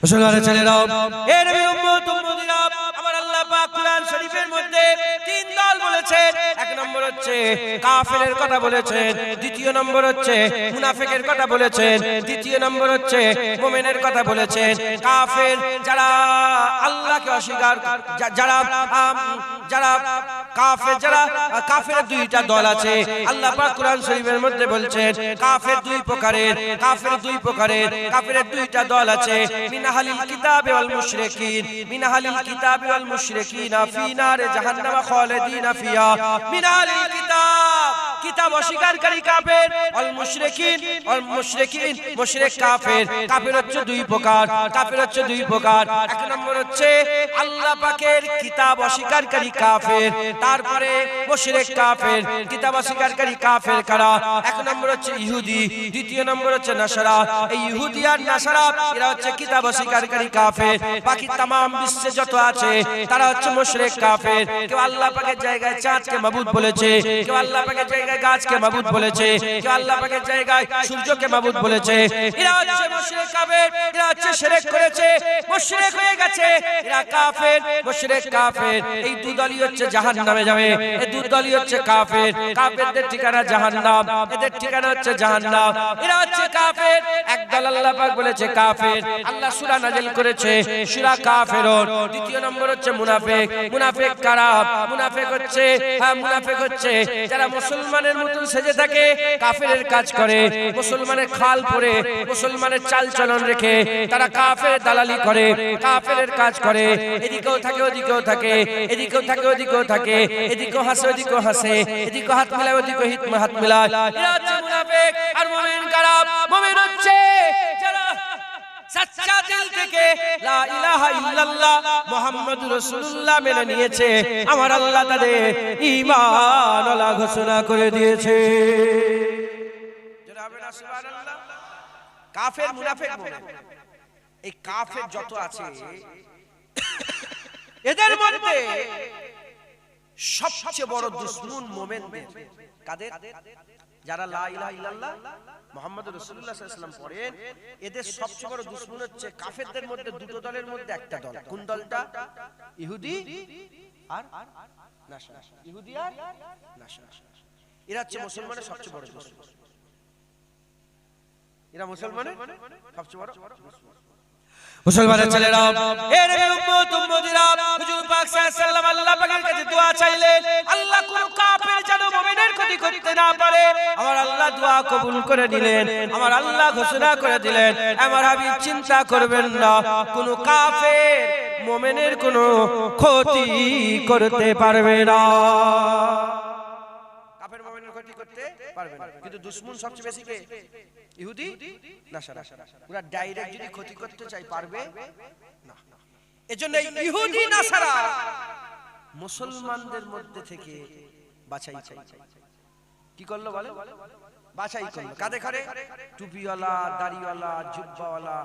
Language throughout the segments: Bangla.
মুসলমানের ছেলেরা, হে নবীর উম্মত উম্মতিরা, আমার আল্লাহ পাক কুরআন শরীফের মধ্যে তিন দল বলেছেন। এক নম্বর হচ্ছে কাফেরের কথা বলেছেন, দ্বিতীয় নম্বর হচ্ছে মুনাফিকের কথা বলেছেন, তৃতীয় নম্বর হচ্ছে মুমিনের কথা বলেছেন। কাফের যারা আল্লাহকে অস্বীকার, যারা কাফের দুইটা দল আছে। আল্লাহ পাক কুরআন শরীফের মধ্যে বলছেন কাফের দুই প্রকারের, কাফের দুইটা দল আছে। মিনাহালিল কিতাব ওয়াল মুশরিকিন, মিনাহালিল কিতাব ওয়াল মুশরিকিন ফি নারে জাহান্নাম খালিদিন ফিহা। মিনাহালিল কিতাব অস্বীকারী কাফের, ওয়াল মুশরিকিন মুশরিক কাফের। কাফের হচ্ছে দুই প্রকার, এক নম্বর হচ্ছে আল্লাহ পাকের কিতাব অস্বীকারী কাফের, তারপরে মুশরিক কাফের। কিতাব অস্বীকারী কাফের কারা? এক নম্বর হচ্ছে ইহুদি, দ্বিতীয় নম্বর হচ্ছে নাসারা। এই ইহুদি আর নাসারা এরা হচ্ছে কিতাব অস্বীকারী কাফের। বাকি तमाम বিশ্বে যত আছে তারা হচ্ছে মুশরিক কাফের। কেউ আল্লাহ পাকের জায়গায় চাঁদকে মাবুদ বলেছে, কেউ আল্লাহ পাকের জায়গায় গাছকে মাবুদ বলেছে, কেউ আল্লাহ পাকের জায়গায় সূর্যকে মাবুদ বলেছে। এরা হচ্ছে মুশরিক কাফের, এরা হচ্ছে শিরক করেছে, মুশরিক হয়ে গেছে, এরা কাফের, মুশরিক কাফের। এই দুই দলই হচ্ছে জাহান্নামে যাবে, এই দুই দলই হচ্ছে কাফের। কাফেরদের ঠিকানা জাহান্নাম, এদের ঠিকানা হচ্ছে জাহান্নাম। এরা হচ্ছে কাফের। একদল আল্লাহ পাক বলেছে কাফের, আল্লাহ সূরা নাযিল করেছে সূরা কাফিরুন। দ্বিতীয় নম্বর হচ্ছে মুনাফিক। মুনাফিক কারা? মুনাফিক হচ্ছে যারা মুসলমানের মতন সেজে থাকে, কাফেরের কাজ করে, মুসলমানের খাল পরে, মুসলমানের চালচলন রেখে তারা কাফের দালালি করে, কাফেরের কাজ করে। এদিকেও থাকে ওদিকেও থাকে, এদিকেও থাকে ওদিকেও থাকে, এদিকেও হাসে ওদিকেও হাসে, এদিকেও হাত মিলায় ওদিকেও হাত মিলায়। এরা হচ্ছে মুনাফিক। আর মুমিন কারা? মুমিন হচ্ছে যারা সচ্চা দিল থেকে লা ইলাহা ইল্লাল্লাহ মুহাম্মাদুর রাসূলুল্লাহ মেনে নিয়েছে, আমার আল্লাহ তাদের ঈমানওয়ালা ঘোষণা করে দিয়েছে। জনাবে না সুবহানাল্লাহ। কাফের, মুনাফিক, মুমিন, এই কাফের যত আছে এদের মধ্যে সবচেয়ে বড় দুশমন মুমিনদের। কাদের? যারা লা ইলাহা ইল্লাল্লাহ মুহাম্মাদুর রাসূলুল্লাহ সাল্লাল্লাহু আলাইহি ওয়াসাল্লাম পড়েন, এদের সবচেয়ে বড় দুশমন হচ্ছে কাফেরদের মধ্যে দুটো দলের মধ্যে একটা দল। কোন দলটা? ইহুদি আর নাসারা। ইহুদি আর নাসারা এরা হচ্ছে মুসলমানের সবচেয়ে বড় দুশমন। এরা মুসলমানের সবচেয়ে বড় দুশমন। মুসলমানের ছেলেরা, হে নবীর উম্মত উম্মতিরা, হুজুর পাক সাল্লাল্লাহু আলাইহি ওয়াসাল্লাম আল্লাহ পাকের কাছে দোয়া চাইলেন, আল্লাহ কোন কাফের যেন মুমিনের ক্ষতি করতে না পারে। আমার আল্লাহ দোয়া কবুল করে নিলেন। আমার আল্লাহ ঘোষণা করে দিলেন, আমার হাবিব চিন্তা করবেন না, কোন কাফের মুমিনের কোন ক্ষতি করতে পারবে না। কাফের মুমিনের ক্ষতি করতে পারবে না। কিন্তু দুশমন সবচেয়ে বেশি কে? ইহুদি, নাসারা। পুরো ডাইরেক্ট যদি ক্ষতি করতে চাই পারবে না। এজন্য ইহুদি নাসারা মুসলমানদের মধ্যে থেকে বাছাই চাই। কি করলো বলে? বাছাই করলো। কাঁধে করে টুপিওয়ালা, দাড়িওয়ালা, জুব্বাওয়ালা,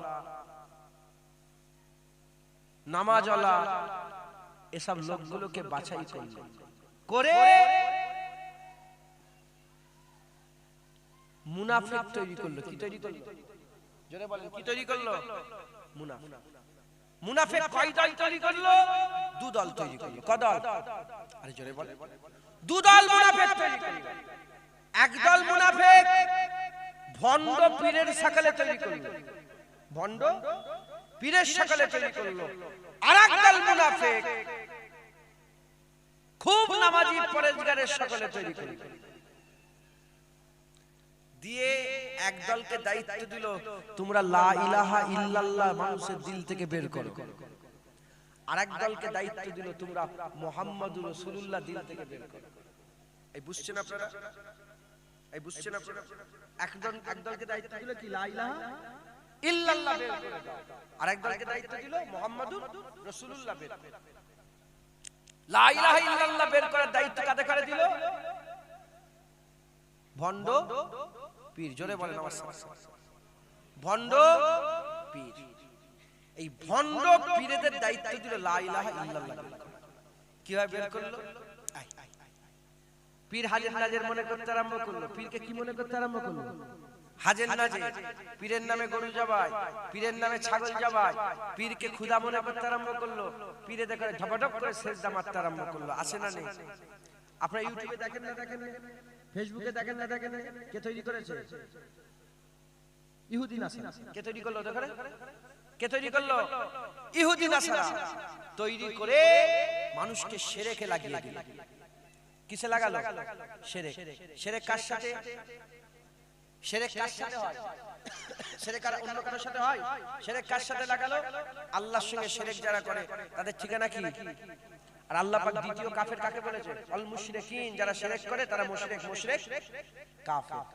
নামাজওয়ালা, এসব লোকগুলোকে বাছাই করলো করে মুনাফিক তৈরি করলো। কি তৈরি করলো? জোরে বলেন, কি তৈরি করলো? মুনাফিক। মুনাফিক কয় দল তৈরি করলো? দু দল তৈরি করলো। কয় দল? আরে জোরে বলেন। দু দল মুনাফিক তৈরি করলো। এক দল মুনাফিক ভণ্ড পীরের শাখালে তৈরি করলো, ভণ্ড পীরের শাখালে তৈরি করলো। আরেক দল মুনাফিক খুব নামাজি পরেজগারের শাখালে তৈরি করলো। দিয়ে এক দলকে দায়িত্ব দিল, তোমরা লা ইলাহা ইল্লাল্লাহ মানুষের দিল থেকে বের করো। আরেক দলকে দায়িত্ব দিল, তোমরা মুহাম্মাদুর রাসূলুল্লাহ দিল থেকে বের করো। এই বুঝছেন আপনারা? এই বুঝছেন আপনারা? এক দলকে দায়িত্ব দিল কি লা ইলাহা ইল্লাল্লাহ বের করে দাও, আরেক দলকে দায়িত্ব দিল মুহাম্মাদুর রাসূলুল্লাহ বের করে দাও। লা ইলাহা ইল্লাল্লাহ বের করার দায়িত্ব কাদের করে দিল? ভণ্ড পীর। জোরে বলেন আমার সাথে, ভণ্ড পীর। এই ভণ্ড পীরদের দায়িত্ব দিল লা ইলাহা ইল্লাল্লাহ। কিভাবে বের করলো? পীর হাজির নাজির মনে করতে আরম্ভ করলো। পীরকে কি মনে করতে আরম্ভ করলো? হাজের নাজে পীরের নামে গরু জবাই, পীরের নামে ছাগল জবাই, পীরকে খুদা মনে করতে আরম্ভ করলো, পীরে দেখে ঢপাঢপ করে সেজদা মারতে আরম্ভ করলো। আসে না নেই? আপনারা ইউটিউবে দেখেন না, দেখেন ফেসবুকে দেখেন না, দেখেন কে তৈরি করেছে? ইহুদি নাসারা। কে তৈরি করলো? দেখেন কে তৈরি করলো? ইহুদি নাসারা তৈরি করে মানুষকে শিরকে লাগিয়ে দিল। কিসে লাগালো? শিরক। শিরক কার সাথে? শিরক কার সাথে হয়? শিরক আর অন্য কারোর সাথে হয়? শিরক কার সাথে লাগালো? আল্লাহর সঙ্গে শিরক যারা করে তাদের ঠিকানা কি? আর আল্লাহ পাক দ্বিতীয় কাফের কাকে বলেছে? আল মুশরিকিন। যারা শিরক করে তারা মুশরিক, মুশরিক কাফের।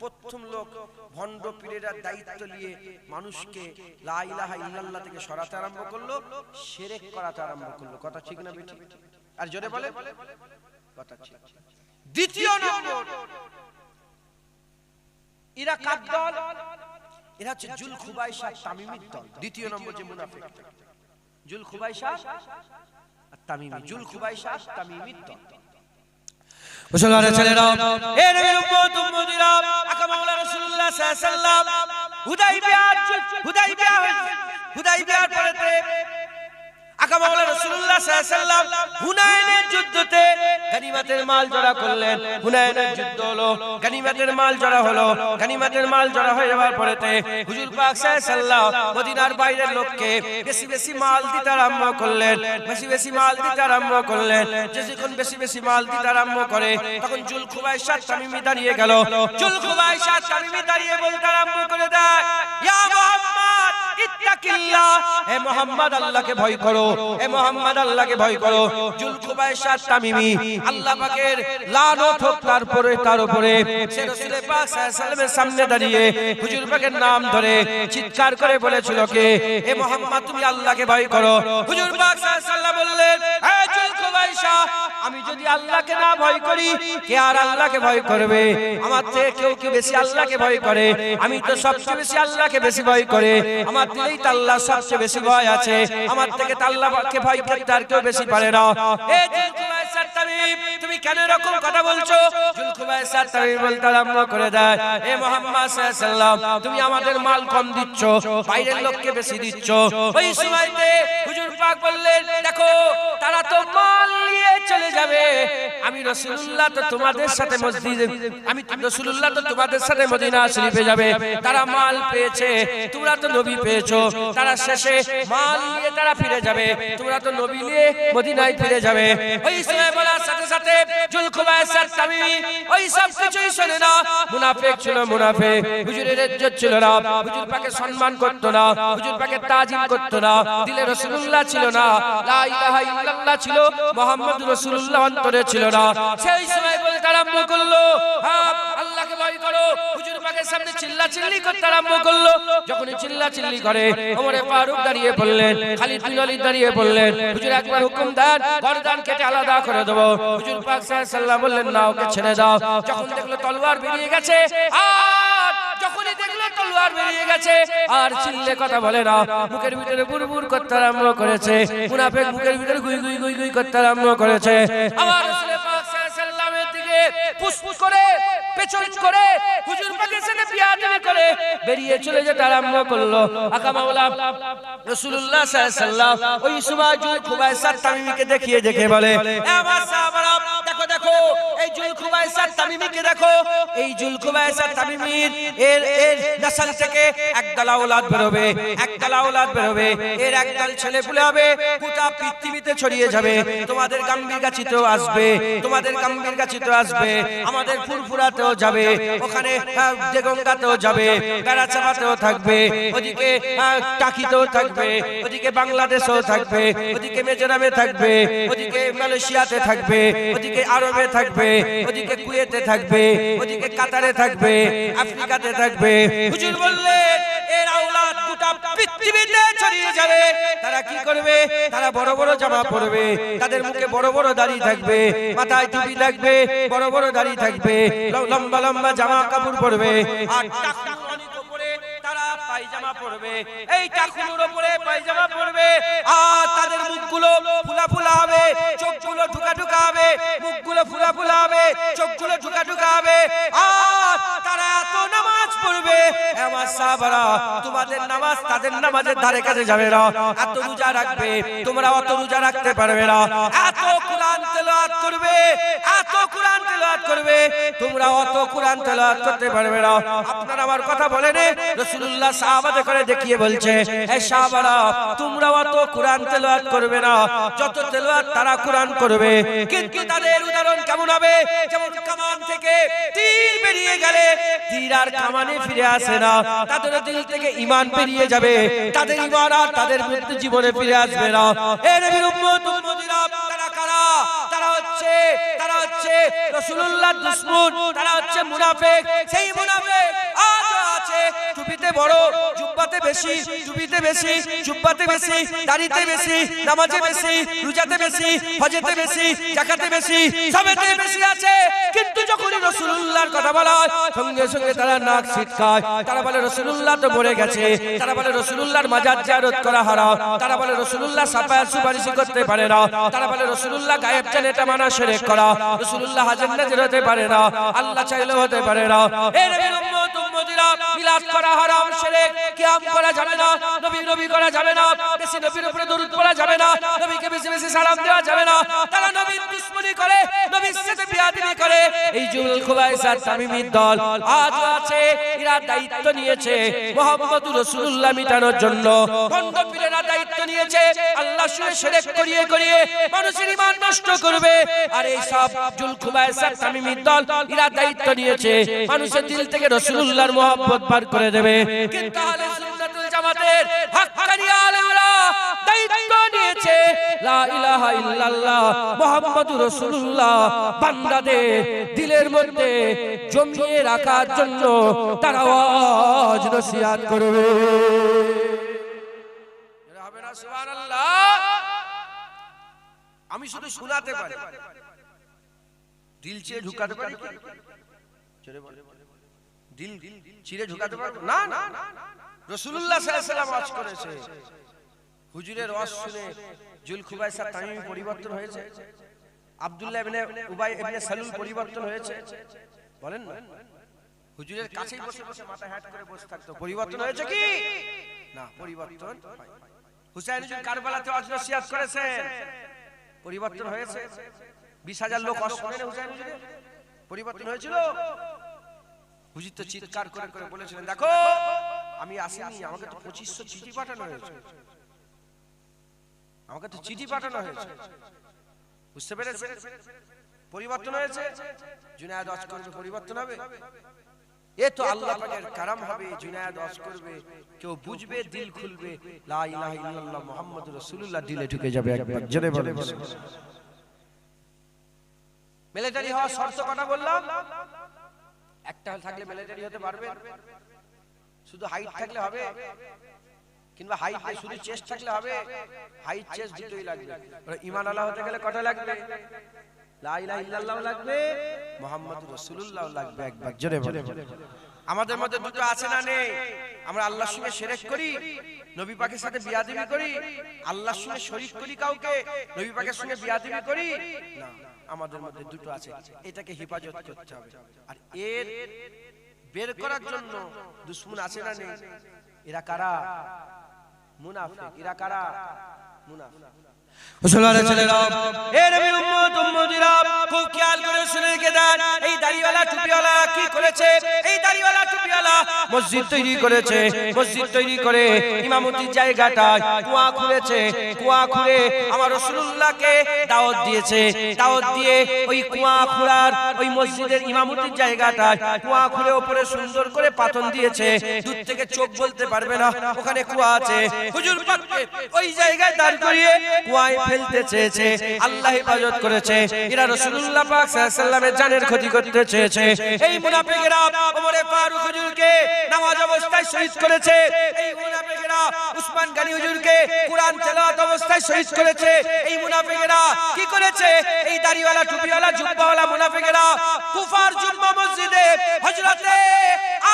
প্রথম লোক ভণ্ড পীরেরা দায়িত্ব নিয়ে মানুষকে লা ইলাহা ইল্লাল্লাহ থেকে সরাতে আরম্ভ করলো, শিরক করাতে আরম্ভ করলো। কথা ঠিক না বেঠিক? আর জোরে বলে কথা ঠিক। দ্বিতীয় নম্বর, এরা কার দল? এরা হচ্ছে জুল খুবাইশা তামিমির দল। দ্বিতীয় নম্বর যে মুনাফিক, জুল খুবাইশা আর তামিমি। জুল খুবাইশা তামিমির দল। মুসলমানের ছেলেরা, এ নবীর উম্মত উম্মতিরা, আকা মাওলা রাসূলুল্লাহ সাল্লাল্লাহু আলাইহি ওয়াসাল্লাম হুদাইবিয়ার পরেতে আকা মাওলা রাসূলুল্লাহ সাল্লাল্লাহু আলাইহি ওয়াসাল্লাম হুনাইনের যুদ্ধতে গনিমতের মাল জড়া করলেন। হুনাইনের যুদ্ধ হলো, গনিমতের মাল জড়া হলো। গনিমতের মাল জড়া হয়ে যাওয়ার পরেতে হুজুর পাক সাল্লাল্লাহু আলাইহি ওয়াসাল্লাম মদিনার বাইরের লোককে বেশি বেশি মাল দিতে আরম্ভ করলেন। বেশি বেশি মাল দিতে আরম্ভ করলেন। যখন বেশি বেশি মাল দিতে আরম্ভ করে তখন জুল খুবাইশা তামিমি দাঁড়িয়ে গেল। জুল খুবাইশা তামিমি দাঁড়িয়ে বলতে আরম্ভ করে দেয়, ইয়া মুহাম্মদ ইত্তাকিল্লাহ, হে মুহাম্মদ আল্লাহকে ভয় করো, হে মুহাম্মদ আল্লাহকে ভয় করো। জুল খুবাইশা তামিমি আল্লাহ পাকের লানত হোক তার উপরে, সে রাসূল পাক সাল্লাল্লাহু আলাইহি ওয়াসাল্লামের সামনে দাঁড়িয়ে হুজুর পাকের নাম ধরে চিৎকার করে বলেছিল কে, হে মুহাম্মদ তুমি আল্লাহকে ভয় করো। হুজুর পাক সাল্লাল্লাহু আলাইহি ওয়াসাল্লাম বললেন, হে জুল খুবাইশা, আমি যদি আল্লাহকে না ভয় করি কে আর আল্লাহকে ভয় করবে? আমার থেকে কেউ কি বেশি আল্লাহকে ভয় করে? আমি তো সবচেয়ে বেশি আল্লাহকে বেশি ভয় করে। আমার দিলেই তো আল্লাহ সবচেয়ে বেশি ভয় আছে। আমার থেকে তো আল্লাহকে ভয় করতে আর কেউ বেশি পারে না। এ জুল খুবাইশা তামিম, তুমি কেন এরকম কথা বলছো? জুল খুবাইশা তামিম বলতে আরম্ভ করে দেয়, হে মুহাম্মদ সাল্লাল্লাহু আলাইহি ওয়াসাল্লাম, তুমি আমাদের মাল কম দিচ্ছ, বাইরের লোককে বেশি দিচ্ছ। ওই সময়তে হুজুর পাক বললেন, দেখো তারা তো মাল নিয়ে চলে যাবে, আমি রাসূলুল্লাহ তো তোমাদের সাথে মসজিদে, আমি রাসূলুল্লাহ তো তোমাদের সাথে মদিনা শরীফে যাবে। তারা মাল পেয়েছে, তোমরা তো নবী পেয়েছো। তারা শেষে মাল নিয়ে তারা ফিরে যাবে, তোমরা তো নবী নিয়ে মদিনায় ফিরে যাবে। ওই সময় বলার সাথে সাথে জুল খুবাইশা তামিমি ওই সব কিছুই শুনে না। মুনাফিক ছিল, মুনাফিক। হুজুরের ইজ্জত ছিল না, হুজুর পাকে সম্মান করত না, হুজুর পাকে তাজিম করত না, দিলে রাসূলুল্লাহ ছিল না, লা ইলাহা ইল্লাল্লাহ ছিল, মুহাম্মদুর রাসূলুল্লাহ অন্তরে ছিল না। সেই সময় বলতে আরম্ভ করলো, হ্যাঁ আল্লাহকে ভয় করো। হুজুর পাকের সামনে চিল্লাচিল্লি করতে আরম্ভ করলো। যখনই চিল্লাচিল্লি করে ওমরে ফারুক দাঁড়িয়ে পড়লেন, খালিদ বিন ওয়ালিদ দাঁড়িয়ে পড়লেন, হুজুর একবার হুকুম দেন গর্দান কেটে আলাদা করে দেব। হুজুর পাক সাল্লাল্লাহু আলাইহি ওয়াসাল্লাম বললেন, না, ওকে ছেড়ে দাও। যখন দেখলো তলোয়ার বেরিয়ে গেছে, আর যখনই দেখলো তলোয়ার বেরিয়ে গেছে আর চিল্লে কথা বলে না, মুখের ভিতরে বুরবুর করতে আরম্ভ করেছে। মুনাফিক মুখের ভিতরে গুই গুই গুই গুই করতে আরম্ভ করেছে। আবার রাসূল পাক সাল্লাল্লাহু আলাইহি ওয়াসাল্লামের দিকে পুশপুশ করে পেছন করে হুজুর পাকের সাথে বিয়াদবি করে বেরিয়ে চলে যেতে আরম্ভ করলো। আকা মাওলা রাসূলুল্লাহ সাল্লাল্লাহু আলাইহি ওয়াসাল্লাম ওই সময় জুল খুবাইশা তামিমিকে দেখিয়ে দেখে বলে, আমার সাহাবারা দেখো দেখো, এই জুল খুবাইশা তামিমিকে দেখো। এই জুল খুবাইশা তামিমির এর নসল থেকে একদল আওলাদ বেরোবে, একদল আওলাদ বেরোবে, এর একদল ছেলে পুলে হবে, গোটা পৃথিবীতে ছড়িয়ে যাবে। তোমাদের গাম্ভীর গাছিতেও আসবে, তোমাদের গাম্ভীর গাছিতেও আসবে, আমাদের ফুরফুরাতেও যাবে, ওখানে দেগঙ্গাতেও যাবে, বেড়াচাপাতেও থাকবে, ওদিকে টাকিতেও থাকবে, ওদিকে বাংলাদেশেও থাকবে, ওদিকে মিজোরামে থাকবে, ওদিকে মালয়েশিয়াতে থাকবে, ওদিকে আরবে থাকবে, ওদিকে কুয়েতে থাকবে, ওদিকে কাতারে থাকবে, আফ্রিকাতে থাকবে। হুজুর বললেন এর আওলাদ গোটা পৃথিবীতে ছড়িয়ে যাবে। তারা কি করবে? তারা বড় বড় জামা পরবে, তাদের মুখে বড় বড় দাড়ি থাকবে, মাথায় টুপি থাকবে, বড় বড় দাড়ি থাকবে, লম্বা লম্বা জামা কাপড় পরবে, আর টাকুর উপরে তারা পায়জামা পরবে। এই টাকুর উপরে পায়জামা পরবে, আর তাদের মুখগুলো ফুলা ফুলা হবে, চোখগুলো ঢুকা ঢুকা হবে, মুখগুলো ফুলা ফুলা হবে, চোখগুলো ঢুকা ঢুকা হবে, আর তারা এত নামাজ পড়বে আমার সাহাবারা তোমাদের নামাজ তাদের নামাজের ধারে কাছে যাবে না, এত রোজা রাখবে তোমরা অত রোজা রাখতে পারবে না, এত কোরআন তেলাওয়াত করবে, এত কোরআন তেলাওয়াত করবে তোমরা অত কোরআন তেলাওয়াত করতে পারবে না। আপনারা আমার কথা বলেন, রাসূলুল্লাহ সাহাবাদের করে দেখিয়ে বলছে, এই সাহাবারা তোমরা অত কোরআন তেলাওয়াত করবে না যত তেলাওয়াত তারা কোরআন করবে। কিন্তু তাদের উদাহরণ কেমন হবে? যেমন কামান থেকে তীর বেরিয়ে গেলে তীর আর কামানে ফিরে আসে না, তাদের দিল থেকে ঈমান বেরিয়ে যাবে, তাদের ঈমান আর তাদের মৃত্যু জীবনে ফিরে আসবে না। এই নবীর উম্মত উম্মতিরা তারা কারা? তারা হচ্ছে রাসূলুল্লাহর দুশমন, তারা হচ্ছে মুনাফিক। সেই মুনাফিক আজ আছে টুপিতে বড়, জুব্বাতে বেশি, টুপিতে বেশি, জুব্বাতে বেশি, দাড়িতে বেশি, নামাজে বেশি, রোজাতে বেশি, হজেতে বেশি, যাকাতে বেশি, সবেতে বেশি আছে। কিন্তু যখন রাসূলুল্লাহর কথা বলা হয় সঙ্গে সঙ্গে তারা নাক ছিটকায়, তারা বলে রাসূলুল্লাহ তো মরে গেছে, তারা বলে রাসূলুল্লাহর মাজার জিয়ারত করা হারাম, তারা বলে রাসূলুল্লাহ শাফায়াত সুপারিশ করতে পারে না, তারা বলে রাসূলুল্লাহ গায়েব জানে এটা মানা শিরক করা, রাসূলুল্লাহ হাজির নাজির হতে পারে না, আল্লাহ চাইলেও হতে পারে না। এই নবীর উম্মত উম্মতিরা মিলাদ করা হারাম, শিরক, কিয়াম করা যাবে না, নবী করা যাবে না, বেশি নবীর উপরে দরুদ পড়া যাবে না, নবীকে বেশি বেশি সালাম দেওয়া যাবে না, তারা নবীর দুশমনি করে, নবীর সাথে বিয়াদবি করে। এই জুল খুবাইসা তামিমির দল আজ আছে, এরা দায়িত্ব নিয়েছে মুহাম্মদুর রাসূলুল্লাহ মিটানোর জন্য। গণ্ডপীরেরা দায়িত্ব নিয়েছে আল্লাহর সঙ্গে শিরক করিয়ে করিয়ে মানুষের ঈমান নষ্ট করবে। আর এই সব জুল খুবাইসা তামিমির দল এরা দায়িত্ব নিয়েছে মানুষের দিল থেকে রাসূলুল্লাহর মুহাব্বত বার করে দেবে। কিন্তু আহলে সুন্নাতুল জামাতের হক্কানি আলেমরা দায়িত্ব নিয়েছে লা ইলাহা ইল্লাল্লাহ মুহাম্মাদুর রাসূলুল্লাহ বান্দাদের দিলের মধ্যে জমিয়ে রাখার জন্য তারা ওয়াজ নসিহত করবে। হবে না? সুবহানাল্লাহ। আমি শুধু শোনাতে পারি, দিল চিরে ঢুকাতে পারি? দিল চিরে ঢুকাতে পারবো না? না, রাসূলুল্লাহ সাল্লাল্লাহু আলাইহি ওয়াসাল্লাম ওয়াজ করেছে। হুজুরের ওয়াজ শুনে জুল খুবাইসা তামিমি পরিবর্তন হয়েছে, আব্দুল্লাহ ইবনে উবাই ইবনে সালুল পরিবর্তন হয়েছে। বলেন না, হুজুরের কাছেই বসে বসে মাথা হ্যাট করে বসে থাকতো, পরিবর্তন হয়েছে কি না? পরিবর্তন। হুসাইন হুজুর কারবালাতে ওয়াজ নসিহত করেছেন, পরিবর্তন হয়েছে। 20,000 লোক ওয়াজ শুনে হুসাইন হুজুরের, পরিবর্তন হয়েছিল। হুজুর তো চিৎকার করে করে বলেছিলেন, দেখো আমি আসিনি, আমাকে তো 2500 চিঠি পাঠানো হয়েছে, আমাকে তো চিঠি পাঠানো হয়েছে। বুঝতে পেরেছেন? পরিবর্তন হয়েছে। জুনায়েদ ওয়াজ করবে, পরিবর্তন হবে। এ তো আল্লাহ পাকের কারাম হবে। জুনায়েদ ওয়াজ করবে, কেউ বুঝবে, দিল খুলবে, লা ইলাহা ইল্লাল্লাহ মুহাম্মাদুর রাসূলুল্লাহ দিলে ঢুকে যাবে। একবার জোরে বলেন। মিলিটারি হওয়ার শর্ত কথা বললাম, একটা থাকলে মিলিটারি হতে পারবে? শুধু হাইট থাকলে হবে? কিংবা হাইট শুধু চেস্ট থাকলে হবে? হাইট চেস্ট দুটোই লাগবে। ঈমান আল্লাহ হতে গেলে কটা লাগবে? লা ইলাহা ইল্লাল্লাহ লাগবে, মুহাম্মাদুর রাসূলুল্লাহ লাগবে। একবার জোরে বলেন। আমাদের মধ্যে দুটো আছে না নেই? আমরা আল্লাহর সঙ্গে শিরক করি, নবী পাকের সাথে বিয়াদবি করি, আল্লাহর সঙ্গে শরীক করি কাউকে, নবী পাকের সঙ্গে বিয়াদবি করি না। আমাদের মধ্যে দুটো আছে, এটাকে হেফাজত করতে হবে। আর এর বের করার জন্য দুশমন আছে না নেই? এরা কারা? মুনাফিক। এরা কারা? মুনাফিক। মুসলমানের ছেলেরা, এ নবীর উম্মত উম্মতিরা, খুব খেয়াল করে শুনে রেখে দেন। এই দাড়িওয়ালা টুপিওয়ালা কি করেছে? এই দাড়িওয়ালা টুপিওয়ালা মসজিদ তৈরি করেছে। মসজিদ তৈরি করে ইমামতির জায়গাটায় কুয়া খুঁড়েছে। কুয়া খুঁড়ে আমার রাসূলুল্লাহকে দাওয়াত দিয়েছে। দাওয়াত দিয়ে ওই কুয়া খুঁড়ার ওই মসজিদের ইমামতির জায়গাটায় কুয়া খুঁড়ে উপরে সুন্দর করে পাথর দিয়েছে। দূর থেকে চোখ বলতে পারবে না ওখানে কুয়া আছে। হুজুর পাককে ওই জায়গায় দাঁড় করিয়ে কুয়া ফেলতে চেয়েছে। আল্লাহ হেফাজত করেছে। এরা রাসূলুল্লাহ পাক সাল্লাল্লাহু আলাইহি ওয়াসাল্লামের জানের ক্ষতি করতে চেয়েছে। এই মুনাফিকরা ওমরে ফারুক হুজুরকে নামাজ অবস্থায় শহীদ করেছে। এই মুনাফিকরা উসমান গনি হুজুরকে কুরআন তেলাওয়াত অবস্থায় শহীদ করেছে। এই মুনাফিকরা কি করেছে? এই দাড়িওয়ালা টুপিওয়ালা জুব্বাওয়ালা মুনাফিকরা কুফার জুম্মা মসজিদে হযরতে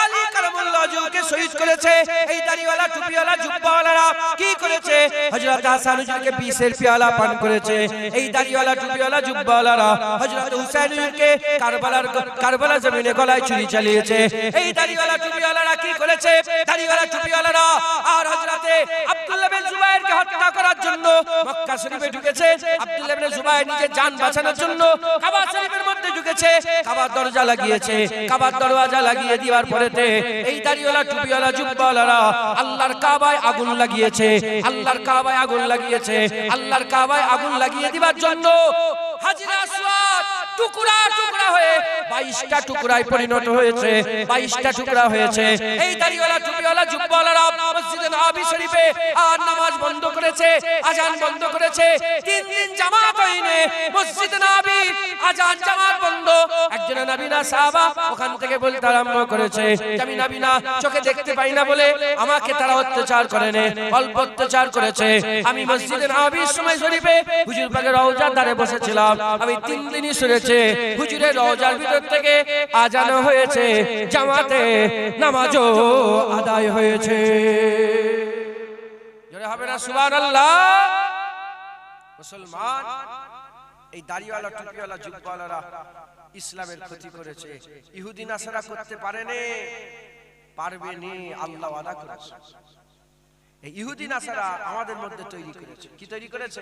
আলী কারাম কারামাল্লাহু ওয়াজহুকে শহীদ করেছে এই দাড়িওয়ালা টুপিওয়ালা জুব্বাওয়ালারা কি করেছে হযরত হাসান হুজুরকে বিষের পেয়ালা পান করেছে এই দাড়িওয়ালা টুপিওয়ালা জুব্বাওয়ালারা হযরত হুসাইন হুজুরকে কারবালার জমিনে গলায় ছুরি চালিয়েছে এই দাড়িওয়ালা টুপিওয়ালারা কি করেছে দাড়িওয়ালা টুপিওয়ালারা আর হযরত আব্দুল্লাহ বিন জুবাইরকে হত্যা করার জন্য মক্কা শরীফে ঢুকেছে আব্দুল্লাহ বিন জুবাইর নিজের জান বাঁচানোর জন্য কাবা শরীফের মধ্যে ঢুকেছে কাবার দরজা লাগিয়েছে কাবার দরওয়াজা লাগিয়ে দেওয়ার পরেতে এই দাড়িওয়ালা টুপিওয়ালা জুব্বাওয়ালারা আল্লাহর কাবায় আগুন লাগিয়েছে আল্লাহর কাবায় আগুন লাগিয়েছে আল্লাহর কাবায় আগুন লাগিয়ে দিবার জন্য হাজরে আসওয়াদ টুকরা টুকরা হয়ে 22টা টুকরায় পরিণত হয়েছে 22টা টুকরা হয়েছে এই দাড়িওয়ালা টুপিওয়ালা জুব্বাওয়ালারা মসজিদে নববী শরীফে আর নামাজ বন্ধ করেছে আজান বন্ধ করেছে 3 দিন জামাত হয়নি মসজিদে নববী আজান জামাত বন্ধ একজন নবীনা সাহাবা ওখান থেকে বলতে আরম্ভ করেছে আমি নবীনা চোখে দেখতে পাই না বলে আমাকে তারা অত্যাচার করেনি অল্প অত্যাচার করেছে আমি মসজিদে নববীর সময় শরীফে হুজুর পাকের রওজার ধারে বসেছিলাম আমি 3 দিনই শুনেছি হুজুরের রওজার ভিতর থেকে আজান হয়েছে জামাতে নামাজও আদায় হয়েছে জোরে হবে না সুবহানাল্লাহ মুসলমান এই দাড়িওয়ালা টুপিওয়ালা জুব্বাওয়ালারা ইসলামের ক্ষতি করেছে ইহুদি নাসারা করতে পারেনি পারবেনি আল্লাহ ওয়াদা করেছে এই ইহুদি নাসারা আমাদের মধ্যে তৈরি করেছে কি তৈরি করেছে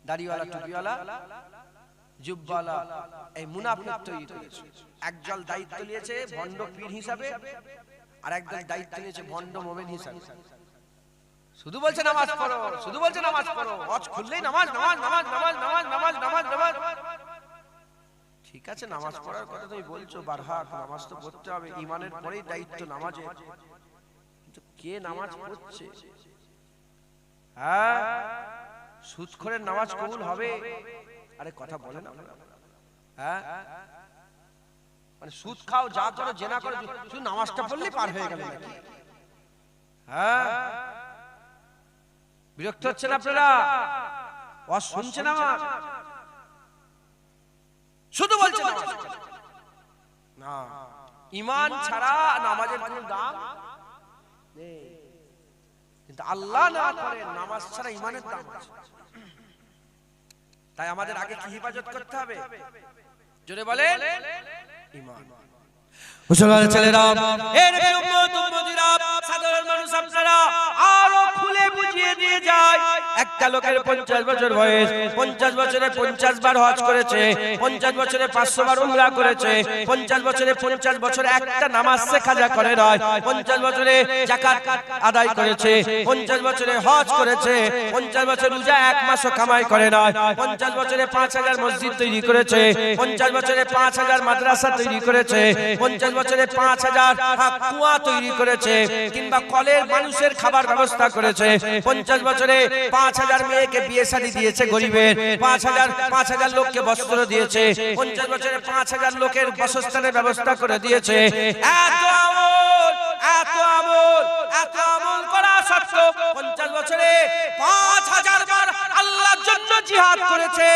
দাড়িওয়ালা টুপিওয়ালা জুব্বাওয়ালা এই মুনাফিক তৈরি করেছে একদল দায়িত্ব নিয়েছে ভণ্ড পীর হিসাবে আর একদল দায়িত্ব নিয়েছে ভণ্ড মুমিন হিসাবে শুধু বলছে নামাজ পড়ো শুধু বলছে নামাজ পড়ো ওয়াজ খুললেই নামাজ নামাজ নামাজ নামাজ নামাজ নামাজ নামাজ নামাজ ঠিক আছে নামাজ পড়ার কথা তুমি বলছো বারহাক নামাজ তো পড়তে হবে ঈমানের পরেই দায়িত্ব নামাজের কিন্তু কে নামাজ পড়ছে হ্যাঁ সুদখোরের নামাজ কবুল হবে আরে কথা বলেন আপনারা হ্যাঁ মানে সুদ খাও যা করো জেনা করো শুধু নামাজটা পড়লেই পার হয়ে গেল নাকি হ্যাঁ বিরক্ত হচ্ছেন আপনারা ওয়াজ শুনছেন আমার শুধু বলছেন নামাজ না ঈমান ছাড়া নামাজের কোনো দাম নেই কিন্তু আল্লাহ না করে নামাজ ছাড়া ঈমানের দাম আছে তাই আমাদের আগে কি হিফাজত করতে হবে জোরে বলেন ঈমান মুসলমান ছেলেরা এর উম্মত উম্মতিরা সাধারণ মানুষ আপনারা আরো খুলে বুঝিয়ে দিয়ে যায় একটা লোকের 50 বছর বয়স 50 বছরে 50 বার হজ করেছে 50 বছরে 500 বার উমরা করেছে 50 বছরে 50 বছর একটা নামাজ সে কাজা করে নয় 50 বছরে যাকাত আদায় করেছে 50 বছরে হজ করেছে 50 বছর রোজা এক মাসও কামাই করে নয় 50 বছরে 5000 মসজিদ তৈরি করেছে 50 বছরে 5000 মাদ্রাসা তৈরি করেছে 50 বছরে 5000 কুয়া তৈরি করেছে কিংবা কলের মানুষের খাবার ব্যবস্থা করেছে 50 বছরে 5000 মেয়েকে বিয়ে শাদী দিয়েছে গরিবের 5000 লোককে বস্ত্র দিয়েছে 50 বছরে 5000 লোকের বাসস্থানের ব্যবস্থা করে দিয়েছে এত আমল করা সত্ত্বেও 50 বছরে 5000 বার আল্লাহর জন্য জিহাদ করেছে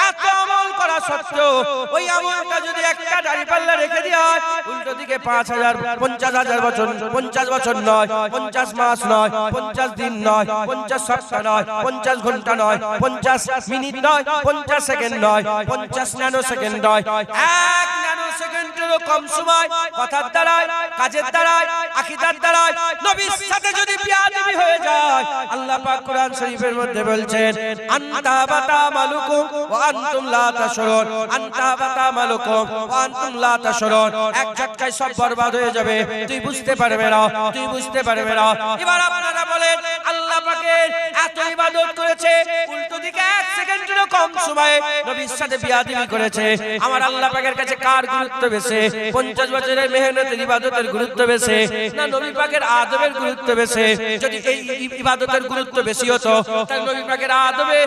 এত আমল করা সত্ত্বেও ওই আমলটা যদি একটা দাঁড়িপাল্লা রেখে দেওয়া হয় উল্টো দিকে 50000 বছর 50 বছর নয় 50 মাস নয় 50 দিন নয় 50 সপ্তাহ নয় 50 ঘন্টা নয় 50 মিনিট নয় 50 সেকেন্ড নয় 50 ন্যানো সেকেন্ড নয় 1 ন্যানো সেকেন্ডেরও কম সময় কথার দ্বারায় কাজের দ্বারায় আকীদার দ্বারায় নবীর সাথে যদি বিয়াদবি হয়ে যায় আল্লাহ পাক কোরআন শরীফের মধ্যে বলছেন আনতা বাতা মালুকুম ওয়া আনতুম লা তাশউরুন আনতা বাতা মালুকুম ওয়া আনতুম লা তাশউরুন এক ঝটকায় সব বরবাদ হয়ে যাবে তুই বুঝতে পারবে না এবার আপনারা বলেন আল্লাহ পাকের এত ইবাদত করেছে উল্টো দিকে 1 সেকেন্ডেরও কম সময়ে নবীর সাথে বিয়াদবি করেছে আমার আল্লাহ পাকের কাছে কার গুরুত্ব বেশি 50 বছরের মেহনতের ইবাদতের গুরুত্ব বেশি না নবী পাকের আদবের গুরুত্ব বেশি যদি এই ইবাদতের গুরুত্ব বেশি হতো তাহলে নবী পাকের আদবে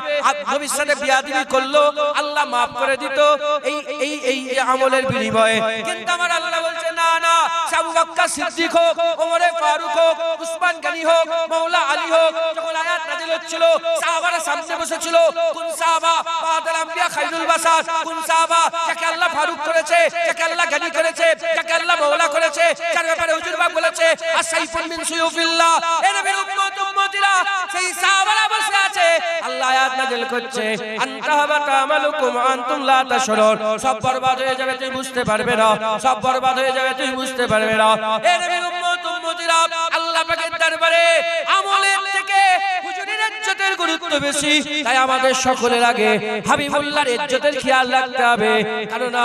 নবীর সাথে বিয়াদবি করলো আল্লাহ maaf করে দিত এই আমলের বিনিময়ে কিন্তু আমার আল্লাহ বলছে না না আবু বকর সিদ্দিক হোক ওমর ফারুক হোক উসমান গনি হোক মাওলা আলী হোক যখন আয়াত নাযিল হচ্ছিল, সাহাবারা সামনে বসেছিল। কোন সাহাবা বাদাল আম্বিয়া খায়রুল বাসার, কোন সাহাবা যাকে আল্লাহ ফারুক করেছে, যাকে আল্লাহ গানি করেছে, যাকে আল্লাহ মাওলা করেছে, যার ব্যাপারে হুজুর পাক বলেছে আসাইফুন মিন সুয়ুফিল্লাহ। এ নবীর উম্মত উম্মতিরা সেই সাহাবারা বসে আছে, আল্লাহ আয়াত নাযিল করছে আনতাহাবাতা আমালুকুম আনতুম লা তাশউরুন। সব বরবাদ হয়ে যাবে, তুই বুঝতে পারবে না, সব বরবাদ হয়ে যাবে, তুই বুঝতে পারবে না। এ নবীর উম্মত উম্মতিরা আল্লাহ পাকের দরবারে আমলের থেকে হুজুরের ইজ্জতের গুরুত্ব বেশি। তাই আমাদের সকলের আগে হাবিবুল্লাহর ইজ্জতের খেয়াল রাখতে হবে, কারণ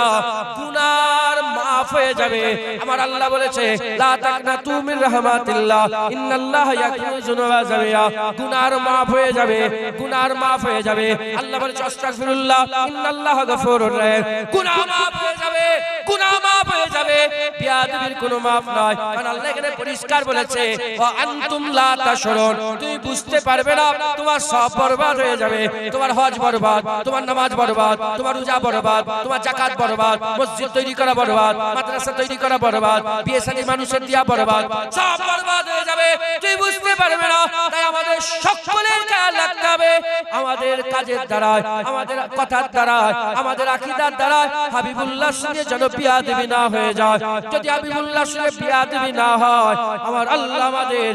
গুনার মাফ হয়ে যাবে। আমার আল্লাহ বলেছে লা তাকনাতু মির রাহমাতিল্লাহ ইন্নাল্লাহা ইয়াগফিরু যুনুবা জামিআ। গুনার মাফ হয়ে যাবে, গুনার মাফ হয়ে যাবে। আল্লাহ বলেছে আস্তাগফিরুল্লাহ ইন্নাল্লাহা গফুরুর রহিম। গুনাহ মাফ হয়ে যাবে, গুনাহ মাফ হয়ে যাবে, বিয়াদবির কোনো মাফ নাই। কারণ আল্লাহ এখানে পরিষ্কার বলেছে ওয়া আনতুম লা তাশউরুন। তুই বুঝতে পারবে না, তোমার সব বরবাদ হয়ে যাবে। তোমার হজ বরবাদ, তোমার নামাজ বরবাদ, তোমার রোজা বরবাদ, তোমার যাকাত বরবাদ, মসজিদ তৈরি করা বরবাদ, মাদ্রাসা তৈরি করা বরবাদ, বিয়ে শাদী মানুষের দিয়া বরবাদ, সব বরবাদ হয়ে যাবে, তুই বুঝতে পারবে না। তাই আমাদের সকলের খেয়াল রাখতে হবে, আমাদের কাজের দ্বারায়, আমাদের কথার দ্বারায়, আমাদের আকীদার দ্বারায় হাবিবুল্লাহর সঙ্গে যেন বিয়াদবি না হয়ে যায়। যদি হাবিবুল্লাহর সঙ্গে বিয়াদবি না হয়, আমার আল্লাহ আমাদের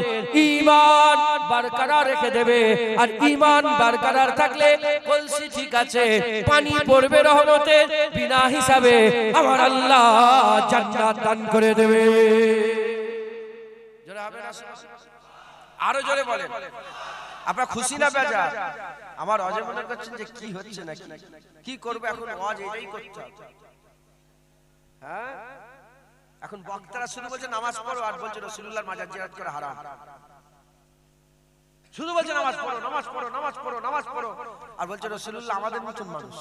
ঈমান বরকরার রেখে দেবে। আর ঈমান বরকরার থাকলে কলসি ঠিক আছে, পানি পড়বে রহমতের বিনা হিসাবে, আমার আল্লাহ জান্নাত দান করে দেবে। জোরে হবে না? আরো জোরে বলেন। আপনারা খুশি না বেজার? আমার অজয় মনে করছেন যে কি হচ্ছে নাকি, কি করবে এখন? ওয়াজ এটাই করতে হবে। হ্যাঁ, এখন বক্তারা শুধু বলছে নামাজ পড়ো আর বলছে রাসূলুল্লাহর মাজার জিয়ারত করা হারাম। শুধু বলছে নামাজ পড়ো, নামাজ পড়ো, নামাজ পড়ো, নামাজ পড়ো, আর বলছে রাসূলুল্লাহ আমাদের মতন মানুষ।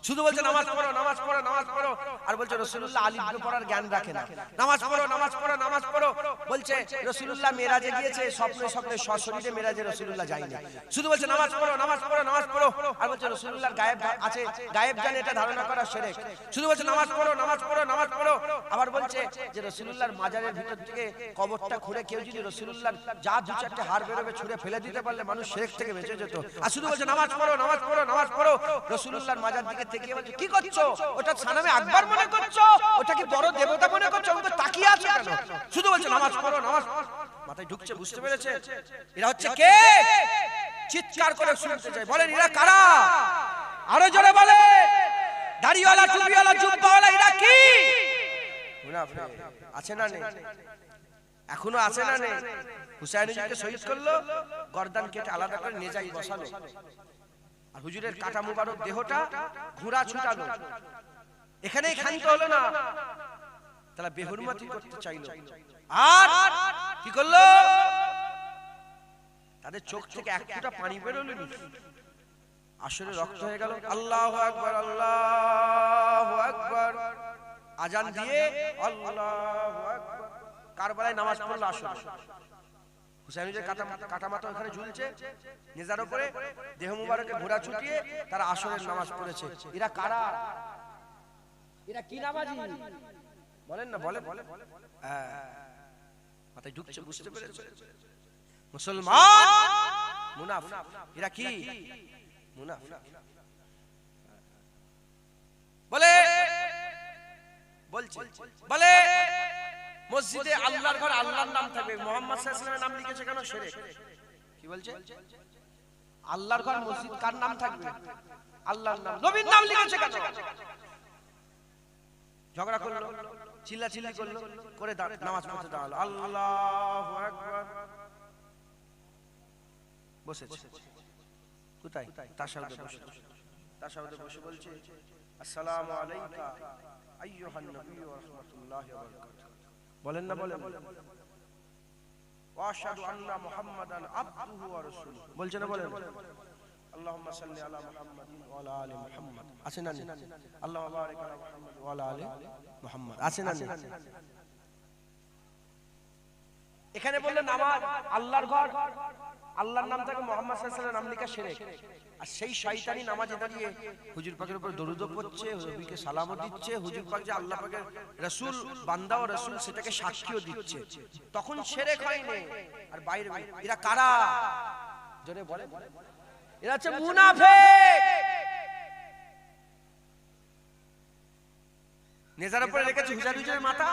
শুধু বলছে নামাজ পড়ো, নামাজ পড়ো, নামাজ পড়ো, আর বলছে রাসূলুল্লাহ আলিফ বে পড়ার জ্ঞান রাখে না। নামাজ পড়ো, নামাজ পড়ো, নামাজ পড়ো, বলছে রাসূলুল্লাহ মেরাজে গিয়েছে, স্বপ্নে স্বপ্নে সশরীরে মেরাজে রাসূলুল্লাহ যায়নি। শুধু বলছে নামাজ পড়ো, নামাজ পড়ো, নামাজ পড়ো, আর বলছে রাসূলুল্লাহর গায়েব আছে, গায়েব জানে, এটা ধারণা করা শিরক। শুধু বলছে নামাজ পড়ো, নামাজ পড়ো, নামাজ পড়ো, আবার বলছে যে রাসূলুল্লাহর মাজারের ভিতর থেকে কবরটা খুঁড়ে কেউ যদি রাসূলুল্লাহর যা দু চারটে হাড় বেরোবে ছুঁড়ে ফেলে দিতে পারলে মানুষ শিরক থেকে বেঁচে যেত। আর শুধু বলছে নামাজ পড়ো, নামাজ পড়ো, নামাজ পড়ো, রাসূলুল্লাহর মাজার দিকে তাকিয়ে বলছে কি করছো? ওটা সানামে আকবার মনে করছো? ওটা কি বড় দেবতা মনে করছো? ওটা তাকিয়ে আছো কেন? শুধু বলছে নামাজ পড়ো, নামাজ। মাথায় ঢুকছে, বুঝতে পেরেছে? এরা হচ্ছে কে? চিৎকার করে শুনতে চাই, বলেন এরা কারা? আরো জোরে বলে। দাড়িওয়ালা, টুপিওয়ালা, জুব্বাওয়ালা, এরা কি? মুনাফিক আছে না নেই? এখনো আছে না নেই? হুসাইন হুজুরকে শহীদ করলো, গর্দান কেটে আলাদা করে নেজাই বসালো, আর হুজুরের কাটা মুবারক দেহটা ঘোড়া ছুটালো। এখানেই ক্ষান্ত হলো না, তারা বেহুরমতি করতে চাইলো। আর কি করলো? তাদের চোখ থেকে এক ফোঁটা পানি বেরোলো না, আসলে রক্ত হয়ে গেল। আল্লাহু আকবার, আল্লাহু আকবার, আজান দিয়ে আল্লাহু আকবার, কারবালায় নামাজ পড়লো আসলে। হুসাইন হুজুরের কাটা মাথা ওখানে ঝুলছে, নেজার উপরে দেহ মুবারকে ঘোড়া ছুটিয়ে তারা আসরের নামাজ পড়েছে। এরা কারা? এরা কি নামাজি? বলেন না, বলে মাথায় ঢুকছে, বুঝতে পেরেছে? মুসলমান মুনাফিক। এরা কি? মুনাফিক। বলে বলছে, বলে মসজিদে আল্লাহর ঘর, আল্লাহর নাম থাকবে, মুহাম্মদ সাল্লাল্লাহু আলাইহি ওয়াসাল্লামের নাম লিখেছে কেন? শিরক। কি বলছে? আল্লাহর ঘর মসজিদ, কার নাম থাকবে? আল্লাহর নাম। নবীর নাম লিখেছে কেন? ঝগড়া করলো, চিল্লাচিল্লি করলো, করে নামাজ পড়তে দাঁড়ালো। আল্লাহু আকবার, বসেছে। কোথায়? তাশাহুদে বসে। তাশাহুদে বসে বলছে আসসালামু আলাইকা আইয়ুহান নবী ওয়া রাহমাতুল্লাহি ওয়া বারাকাতুহু। বলেন না, বলেন। ওয়া আশহাদু আন্না মুহাম্মাদান আবদুহু ওয়া রাসূলুহু। বলছেন না, বলেন। আল্লাহুম্মা সাল্লি আলা মুহাম্মাদিন ওয়া আলা আলি মুহাম্মাদ। আছে না নেই? আল্লাহুম্মা বারিক আলা মুহাম্মাদ ওয়া আলা আলি মুহাম্মাদ। আছে না নেই? এখানে বললেন নামাজ আল্লাহর ঘর, আল্লাহর নাম থেকে মুহাম্মদ সাল্লাল্লাহু আলাইহি ওয়াসাল্লাম নাম লেখা শিরক। আর সেই শয়তানি নামাজে দাঁড়িয়ে হুজুর পাকের উপর দরুদ পড়ছে, নবীকে সালামও দিচ্ছে, হুজুর পাক যে আল্লাহ পাকের রাসূল, বান্দা ও রাসূল, সেটাকে সাক্ষীও দিচ্ছে, তখন শিরক হয়নি। আর বাইরে এরা কারা? জোরে বলে, এরা হচ্ছে মুনাফিক। নেজার উপরে রেখেছে হুসাইন হুজুরের মাথা,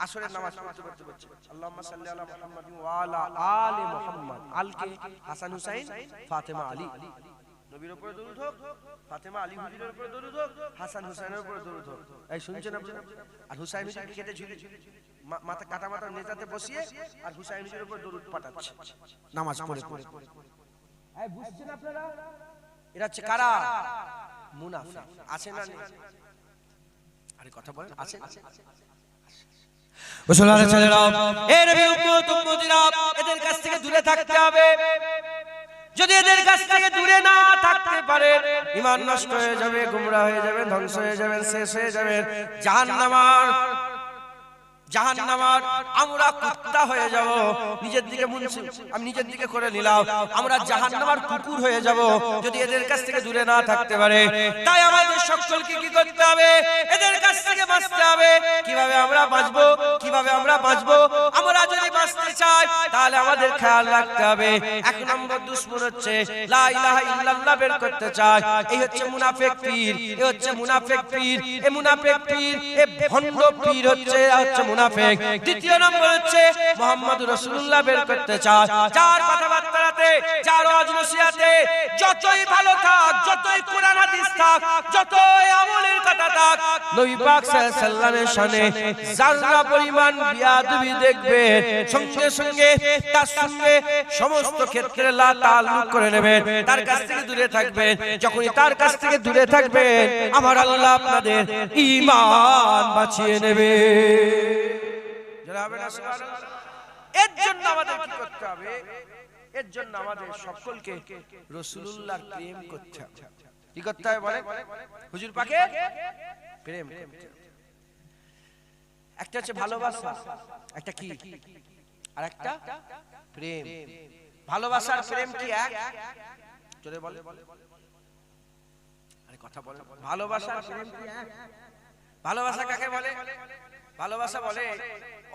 আসরের নামাজ পড়তে পড়তে বলছে আল্লাহুম্মা সাল্লি আলা মুহাম্মাদ ওয়া আলা আলি মুহাম্মাদ। আলকে হাসান হুসাইন ফাতেমা আলী, নবীর উপরে দরুদ হোক, ফাতেমা আলী হুজুরের উপরে দরুদ হোক, হাসান হুসাইনের উপরে দরুদ হোক। এই শুনছেন আপনারা? আর হুসাইন হুজুর কেটে ঝুলি মাথা কাটা মাথা নেজাতে বসিয়ে আর হুসাইন হুজুরের উপরে দরুদ পাঠাচ্ছে নামাজ পড়ে পড়ে। এই বুঝছেন আপনারা? এরা হচ্ছে কারা? মুনাফিক। আছে না নেই? আরে কথা বলেন, আছে? মুসলমানের ছেলেরা, এই নবীর উম্মত উম্মতিরা, এদের কাছ থেকে দূরে থাকতে হবে। যদি এদের কাছ থেকে দূরে না থাকতে পারে, ঈমান নষ্ট হয়ে যাবে, গোমরা হয়ে যাবে, ধ্বংস হয়ে যাবে, শেষ হয়ে যাবে, জাহান্নামার আমরা কুত্তা হয়ে যাব। নিজের দিকে মুনছি, আমি নিজের দিকে করে নিলাম, আমরা জাহান্নামার কুকুর হয়ে যাব যদি এদের কাছ থেকে দূরে না থাকতে পারে। তাই আমাদের সকলকে কি করতে হবে? এদের কাছ থেকে বাঁচতে হবে। কিভাবে আমরা বাঁচবো? আমরা যদি বাঁচতে চাই তাহলে আমাদের খেয়াল রাখতে হবে, এক নম্বর দুশমন হচ্ছে লা ইলাহা ইল্লাল্লাহ বের করতে চায়, এই হচ্ছে মুনাফিক পীর, এই হচ্ছে মুনাফিক পীর, এই মুনাফিক পীর, এই ভণ্ড পীর হচ্ছে মুনাফিক। দ্বিতীয় নম্বর হচ্ছে মুহাম্মদুর রাসূলুল্লাহ বের করতে চায়, যার কথাবার্তাতে, যার ওয়াজ নসিহতে যতই ভালো থাক, যতই কোরআন হাদিস থাক, যতই আমলের কথা থাক, নবী পাক সাল্লাল্লাহু আলাইহি সাল্লামের শানে যারা পরিমাণ বিয়াদবি দেখবে, সঙ্গে সঙ্গে তার সঙ্গে সমস্ত ক্ষেত্রে লা তাআল্লুক করে নেবেন, তার কাছ থেকে দূরে থাকবেন। যখনই তার কাছ থেকে দূরে থাকবেন, আমার আল্লাহ আপনাদের ঈমান বাঁচিয়ে নেবে। এর জন্য আমাদের কি করতে হবে? এর জন্য আমাদের সকলকে রাসূলুল্লাহর প্রেম করতে হবে। কি করতে হবে বলেন? হুজুর পাকের প্রেম করতে হবে। একটা হচ্ছে ভালোবাসা, একটা কি, আর একটা প্রেম। ভালোবাসার প্রেম কি এক? জোরে বলে, আরে কথা বলে। ভালোবাসার প্রেম কি এক? ভালোবাসা কাকে বলে? ভালোবাসা বলে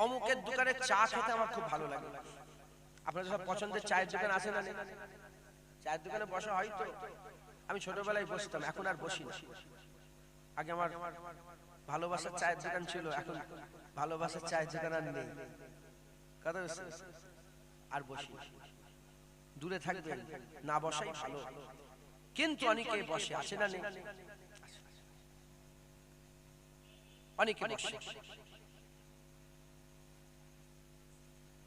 অমুকের দোকানে চা খেতে আমার খুব ভালো লাগে। আপনাদের সব পছন্দের চায়ের দোকান আছে না? চায়ের দোকানে বসা হয় তো? আমি ছোটবেলায় বসতাম, এখন আর বসি না। আগে আমার ভালোবাসার চায়ের দোকান ছিল, এখন ভালোবাসার চায়ের দোকান আর নেই। কথা বুঝছেন? আর বসি, দূরে থাকবেন, না বসাই ভালো। কিন্তু অনেকে বসে, আছে না নেই? অনেকে বসে।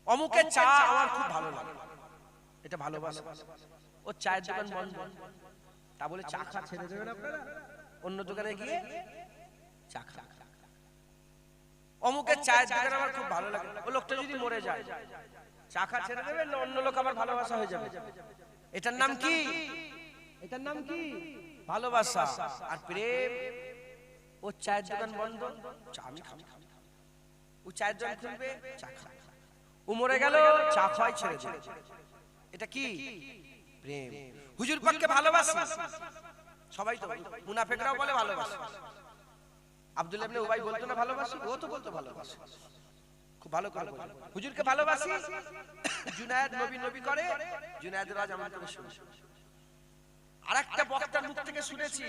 অমুকের চা আমার খুব ভালো লাগে, এটা ভালোবাসা। ও চায়ের দোকান বন্ধ, তা বলে চা খা ছেড়ে দেবেন আপনারা? অন্য দোকানে গিয়ে চা খা। অমুকের চায়ের দোকান আমার খুব ভালো লাগে, ও লোকটা যদি মরে যায়, চা খা ছেড়ে দেবেন না অন্য লোক আমার ভালোবাসা হয়ে যাবে? এটার নাম কি? এটার নাম কি? ভালোবাসা। আর প্রেম, ও চায়ের দোকান বন্ধ, চা আমি খাবো, ও চায়ের দোকান খুলবে, চা খাবে, ও মরে গেল, চা খাওয়াই ছেড়ে দেবে। এটা কি? প্রেম। হুজুর পাককে ভালোবাসি সবাই, তো মুনাফিকরাও বলে ভালোবাসি। আব্দুল্লাহ ইবনে উবাই বলতো না ভালোবাসি? ও তো বলতো ভালোবাসি, খুব ভালো করে বলে হুজুরকে ভালোবাসি। জুনায়েদ নবী নবী করে, জুনায়েদের আজ আমার কাছে শুনি। আরেকটা বক্তার মুখ থেকে শুনেছি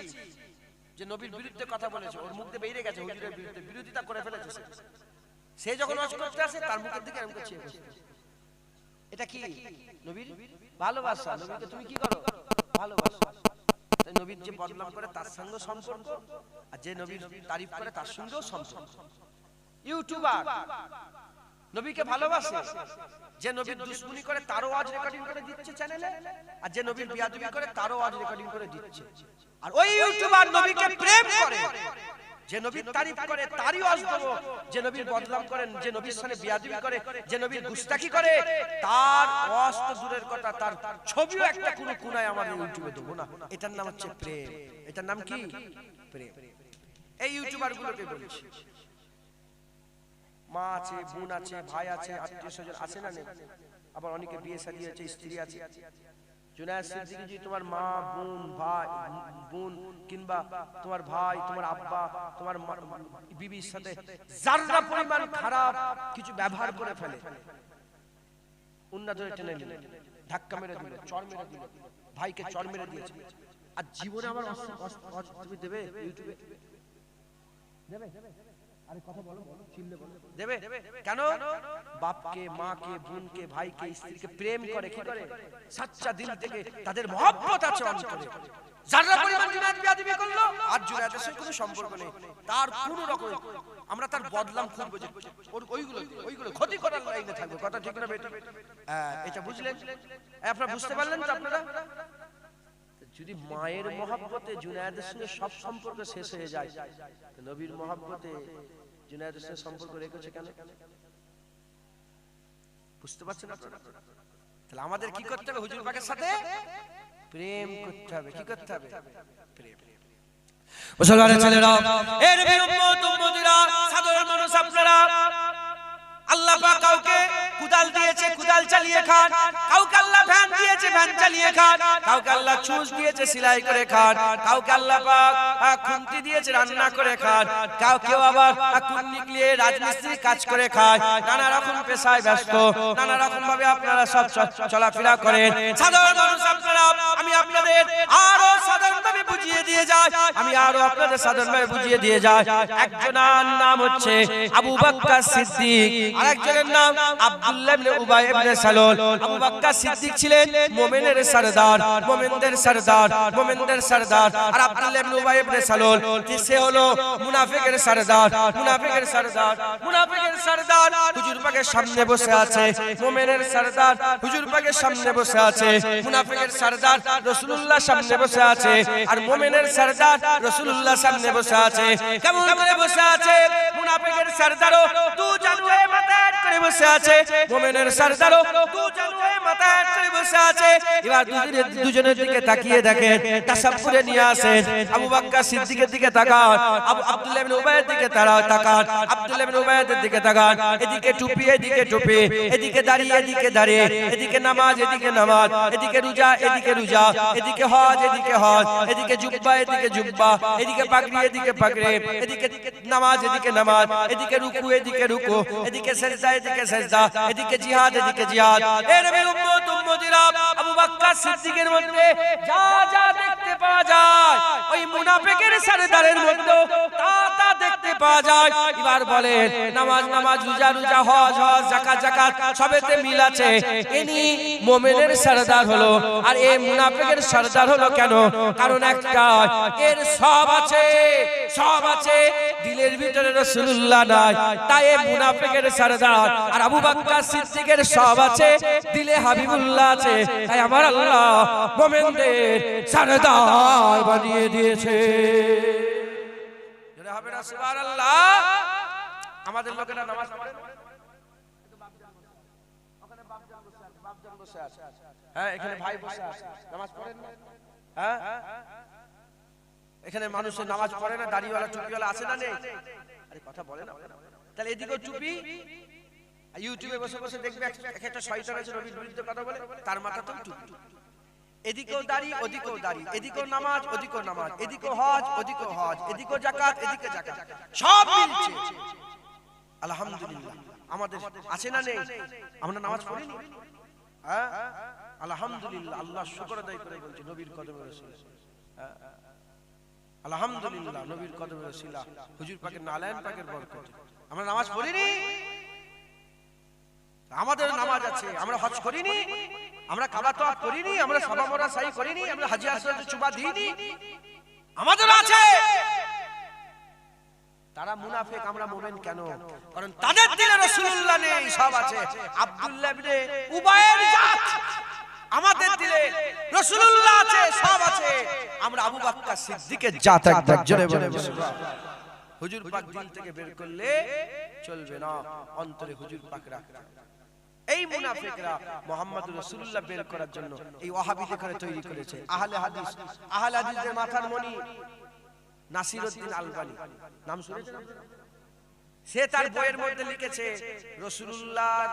যে নবীর বিরুদ্ধে কথা বলেছে, ওর মুখ দিয়ে বেরিয়ে গেছে হুজুরের বিরুদ্ধে, বিরোধিতা করে ফেলেছে। সে যখন ওয়াজ করতে আসে তার মুখের দিকে এরকম চেয়ে বসে। এটা কি? নবীর ভালোবাসা। নবীকে তুমি কি করো? ভালোবাসো। তাই নবীর যে বদনাম করে তার সঙ্গে সম্পর্ক, আর যে নবীর তারিফ করে তার সঙ্গেও সম্পর্ক। ইউটিউবার নবীকে ভালোবাসে, যে নবীর দুশমনি করে তারও ওয়াজ রেকর্ডিং করে দিচ্ছে চ্যানেলে, আর যে নবীর বিয়াদবি করে তারও ওয়াজ রেকর্ডিং করে দিচ্ছে। আর ওই ইউটিউবার নবীকে প্রেম করে, যে নবীর তারিফ করে তারই ওয়াজ দেব, যে নবীর বদনাম করেন, যে নবীর সাথে বিয়াদবি করে, যে নবীর গুস্তাখি করে, তার ওয়াজ তো দূরের কথা, তার ছবিও একটা কোন কোনায় আমাদের ইউটিউবে দেব না। এটার নাম হচ্ছে প্রেম। এটার নাম কি? প্রেম। এই ইউটিউবার গুলোকে বলছি, মা আছে, বোন আছে, ভাই আছে, আত্মীয় স্বজন আছে না নেই? আবার অনেকে বিয়ে শাদী আছে, স্ত্রী আছে। জুনায়েদ সিদ্দিকী জি তোমার মা, বোন, ভাই, বোন কিংবা তোমার ভাই, তোমার আব্বা, তোমার বিবির সাথে যারা পরিমাণ খারাপ কিছু ব্যবহার করে ফেলে, উন্না ধরে টেনে নিলেন, ধাক্কা মেরে দিল, চড় মেরে দিল, ভাইকে চড় মেরে দিয়েছে, আর জীবনে আবার তুমি দেবে ইউটিউবে দেবে? আরে কথা বলো, চিল্লে বলো, দেবে? কেন? বাপকে, মাকে, বোনকে, ভাইকে, স্ত্রীকে প্রেম করে, কি করে? সাচ্চা দিল থেকে তাদের মহব্বত আছে অন্তরে। যারা পরিমাণ জিনাত বিয়াদবি করলো আর জুনায়েদের সাথে কোনো সম্পর্ক নেই, তার কোনো রকম আমরা তার বদলাম খুঁজবো যে ওইগুলো ক্ষতি করার লাইনে থাকবে। কথা ঠিক না বেটা? এটা বুঝলেন? আপনারা বুঝতে পারলেন তো? আপনারা যদি মায়ের মহব্বতে জুনায়েদের সঙ্গে সব সম্পর্ক শেষ হয়ে যায়, নবীর মহব্বতে জুনায়েদের সঙ্গে সম্পর্ক রেখেছে কেন? বুঝতে পারছেন আপনারা? তাহলে আমাদের কি করতে হবে? হুজুর পাকের সাথে প্রেম করতে হবে। কি করতে হবে? প্রেম। মুসলমানের ছেলেরা, এর নবীর উম্মত উম্মতিরা, সাধারণ মানুষ আপনারা, আল্লাহ পাক কাউকে কুদাল দিয়েছে, কুদাল চালিয়ে খান, কাউকে আল্লাহ ভ্যান দিয়েছে, ভ্যান চালিয়ে খান, কাউকে আল্লাহ চুষ দিয়েছে, সেলাই করে খান, কাউকে আল্লাহ পাক খুন্তি দিয়েছে, রান্না করে খান, কেউ আবার কুন নিকলিয়ে রাজমিস্ত্রি কাজ করে খায়। নানা রকম পেশায় ব্যস্ত, নানা রকম ভাবে আপনারা সব চলাফেরা করেন। সাধারণ মানুষ আপনারা, আমি আপনাদের আরো সাধারণভাবে বুঝিয়ে দিয়ে যাই, আমি আরো আপনাদের সাধারণভাবে বুঝিয়ে দিয়ে যাই। একজনের নাম হচ্ছে আবু বকর সিদ্দিক, আরেকজনের নাম আব্দুল্লাহ ইবনে উবাই ইবনে সালুল। আবু বকর সিদ্দিক ছিলেন মুমিনের সরদার, মুমিনদের সরদার, মুমিনদের সরদার। আর আব্দুল্লাহ ইবনে উবাই ইবনে সালুল সে হলো মুনাফিকের সরদার, মুনাফিকের সরদার, মুনাফিকের সরদার। হুজুর পাকের সামনে বসে আছে মুমিনের সরদার, হুজুর পাকের সামনে বসে আছে মুনাফিকের সরদার, রাসূলুল্লাহ সামনে বসে আছে, আর মুমিনের সরদার রাসূলুল্লাহ সামনে বসে আছে। কেমন করে বসে আছে? মুনাফিকের সরদারও দু জানুয়ে মাথা করে বসে আছে, মুমিনের সরদারও দু জানুয়ে মাথা করে বসে আছে। এবার দুজনের দিকে তাকিয়ে দেখেন, তাসাব্বুরে নিয়ে আসেন। আবু বকর সিদ্দিকের দিকে তাকান, আব্দুল্লাহ ইবনে উবাইয়ের দিকে তাকান, আব্দুল্লাহ ইবনে উবাইয়ের দিকে তাকান। এদিকে টুপি, এদিকে টুপি, এদিকে দাড়ি, এদিকে দাড়ি, এদিকে নামাজ, এদিকে নামাজ, এদিকে রোজা, এদিকে রোজা, এদিকে হজ, এদিকে হজ, এদিকে জুব্বা, এদিকে জুব্বা, এদিকে পাগড়ি, এদিকে পাগড়ি, এদিকে নামাজ, এদিকে নামাজ, এদিকে রুকু, এদিকে রুকু, এদিকে সিজদা, এদিকে সিজদা, এদিকে জিহাদ, এদিকে জিহাদ। এ নবীর উম্মত উম্মতিরা, আবু বকর সিদ্দিকের মধ্যে যা যা দেখতে পাওয়া যায়, ওই মুনাফিকের সরদারের মধ্যে তা দেখতে পাওয়া যায়। এবার বলেন, নামাজ নামাজ, রোজা রোজা, হজ হজ, যাকাত যাকাত, সবেতে মিল আছে। ইনি মুমিনের সরদার হলো, আর এই মুনাফিকের সরদার হলো কেন? কারণ একটা, এর সব আছে, সব আছে, দিলের ভিতরে রাসূলুল্লাহ নাই, তাই এই মুনাফিকের সরদার। আর আবু বকর সিদ্দিকের সব আছে, দিলে হাবিবুল্লাহ আছে, তাই আমার আল্লাহ মুমিনদের সরদার বানিয়ে দিয়েছে। জোরে হবে না সুবহানাল্লাহ? আমাদের লোকেরা নামাজ পড়ে না, ওখানে বাপজান বসে আছে, হ্যাঁ, এখানে ভাই বসে আছে, নামাজ পড়েন না? হ্যাঁ, এখানে মানুষের নামাজ পড়ে না, দাড়িওয়ালা টুপিওয়ালা আছে না নেই? আরে কথা বলে না। তাহলে এদিকেও টুপি, ইউটিউবে বসে বসে দেখবে একটা শয়তান আছে নবীর বিরুদ্ধে কথা বলে, তার মাথাতেও টুপি। এদিকেও দাড়ি, ওদিকেও দাড়ি, এদিকেও নামাজ, ওদিকেও নামাজ, এদিকেও হজ, ওদিকেও হজ, এদিকেও যাকাত, এদিকে যাকাত, সব মিলছে। আলহামদুলিল্লাহ, আমাদের আছে না নেই? আমরা নামাজ পড়িনি? হ্যাঁ, আলহামদুলিল্লাহ, আল্লাহ শুকর আদায় করে বলছি নবীর কদমে রাসূল। আলহামদুলিল্লাহ, নবীর কদমে রাসূল, হুজুর পাকের নালায়েন পাকের বরকতে আমরা নামাজ পড়িনি? আমাদের নামাজ আছে, আমরা হজ করিনি, আমরা কাবা তওয়াফ করিনি, আমরা সাবা মারওয়া সাই করিনি, আমরা হাজী আসওয়াদে চুমা দিইনি, আমাদের আছে। তারা মুনাফিক, আমরা মুমিন কেন? কারণ তাদের দিলে রাসূলুল্লাহ নেই, সব আছে। আব্দুল্লাহ ইবনে উবাইয়ের জাত, আমাদের দিলে রাসূলুল্লাহ আছে, সব আছে। আমরা আবু বকর সিদ্দিকের জাত, একবার জোরে বলে সুবহানাল্লাহ। হুজুর পাক দিল থেকে বের করলে চলবে না, অন্তরে হুজুর পাক রাখতে। এই মুনাফিকরা মুহাম্মদুর রাসূলুল্লাহ বের করার জন্য এই ওয়াহাবিদের করে তৈরি করেছে। আহলে হাদিস, আহলে হাদিসের মাথার মণি নাসিরউদ্দিন আলবানী, নাম শুনেছেন? সে তার বইয়ের মধ্যে লিখেছে, রাসূলুল্লাহর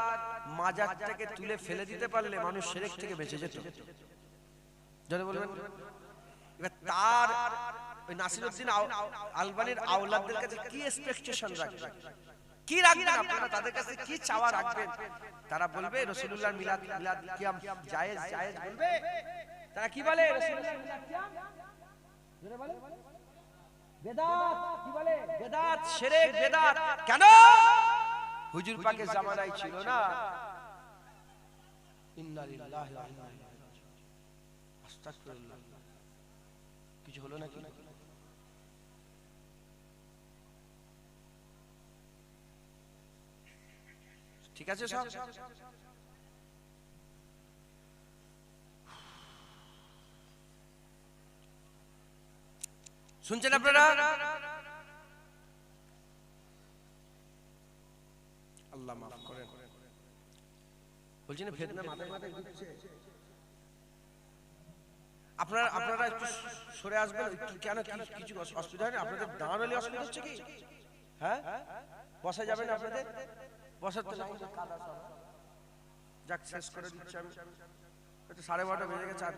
মাজারটাকে তুলে ফেলে দিতে পারলে মানুষ শিরক থেকে বেঁচে যেত। জোরে বলবেন। এবার তার ওই নাসিরউদ্দিন আলবানীর আওলাদদের কাছে কি এক্সপেকটেশন রাখবে? কি রাখবেন আপনারা, তাদের কাছে কি চাওয়া রাখবেন? তারা বলবে রাসূলুল্লাহর মিলাদ কিয়াম জায়েজ জায়েজ বলবে। তারা কি বলে? রাসূলুল্লাহর মিলাদ কিয়াম জোরে বলে বেদাত। কি বলে? বেদাত, শিরক, বেদাত। কেন? হুজুর পাকের জামানায় ছিল না। ইন্না লিল্লাহি ওয়া ইন্না ইলাইহি রাজিউন। আস্তাগফিরুল্লাহ। কিছু হলো নাকি? ঠিক আছে সব? শুনছেন আপনারা? আল্লাহ মাফ করেন। বলছেন ফিতনা মাথায় মাথায় ঘুরছে। আপনারা একটু সরে আসবেন। কেন কিছু অসুবিধা হয় না? আপনাদের দাঁড়ালে অসুবিধা হচ্ছে কি? হ্যাঁ, বসা যাবে না আপনাদের? বসার তো লাইন কাদা সব। যাক শেষ করে দিচ্ছি আমি। এটা 12:30 বেজে গেছে, আর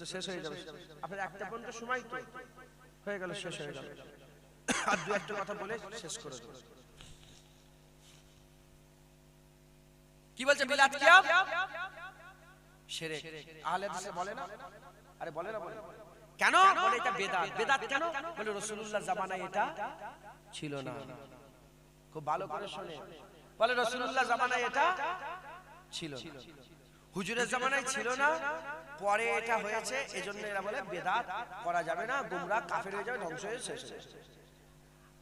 তো শেষ হয়ে যাবে। আপনার একটা পর্যন্ত সময় তো হয়ে গেল, শেষ হয়ে গেল। আর দু একটা কথা বলে শেষ করে দেব। কি বলছে? মিলাদ কিয়াম শিরক। আহলে হাদিসে বলে না? আরে বলে না? বলে কেন? বলে এটা বেদাত। বেদাত কেন? বলে রাসূলুল্লাহর জামানায় এটা ছিল না। খুব ভালো করে শুনে, বলে রাসূলুল্লাহর জামানায় এটা ছিল না, হুজুরের জামানায় ছিল না, পরে এটা হয়েছে। এজন্য এরা বলে বেদাত করা যাবে না, গোমরা কাফের হয়ে যাবে, ধ্বংস হয়ে শেষ।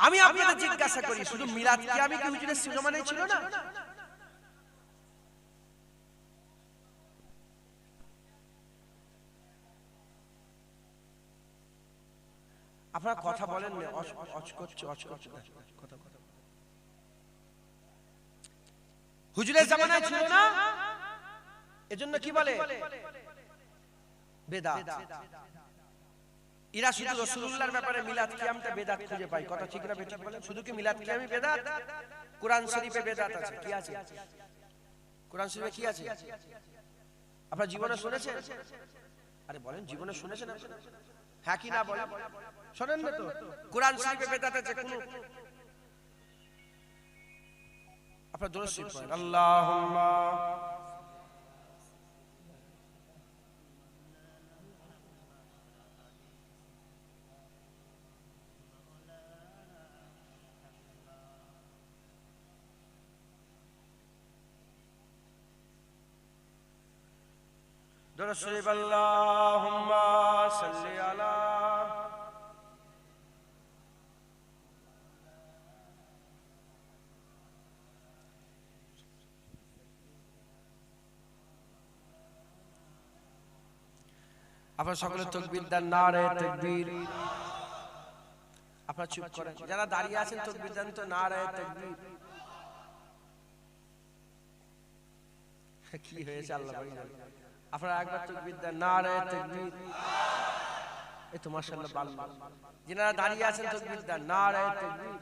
আমি আপনাদের জিজ্ঞাসা করি, শুধু মিলাদ কিয়াম কি হুজুরের জামানায় ছিল না? আপনারা কথা বলেন না, কথা হুজুরের জামানায় ছিল না, এজন্য কি বলে? বেদাত। এরা শুধু রাসূলুল্লাহর ব্যাপারে মিলাদ কিয়ামটা বেদাত খুঁজে পায়। কথা ঠিক না বেঠিক বলেন? শুধু কি মিলাদ কিয়ামই বেদাত? কোরআন শরীফে বেদাত আছে। কি আছে? কোরআন শরীফে কি আছে? আপনারা জীবনে শুনেছেন? আরে বলেন, জীবনে শুনেছেন আপনারা? হ্যাঁ কি না বলেন? শোনেন না তো? কোরআন শরীফে বেদাত আছে কোন? আপনারা দরুদ শরীফ পড়েন। আল্লাহুম্মা দরুদ শরীফ আল্লাহুম্মা সাল্লি আলা আপনারা সকলে তাকবীর দেন, নারে তাকবীর। আপনারা চুপ করেন, যারা দাঁড়িয়ে আছেন তাকবীর দেন তো, নারে তাকবীর। কি হয়েছে আল্লাহ পাক জানে। আপনারা একবার তাকবীর দেন, নারে তাকবীর। এই তো মাশাআল্লাহ ভালো। যারা দাঁড়িয়ে আছেন তাকবীর দেন, নারে তাকবীর।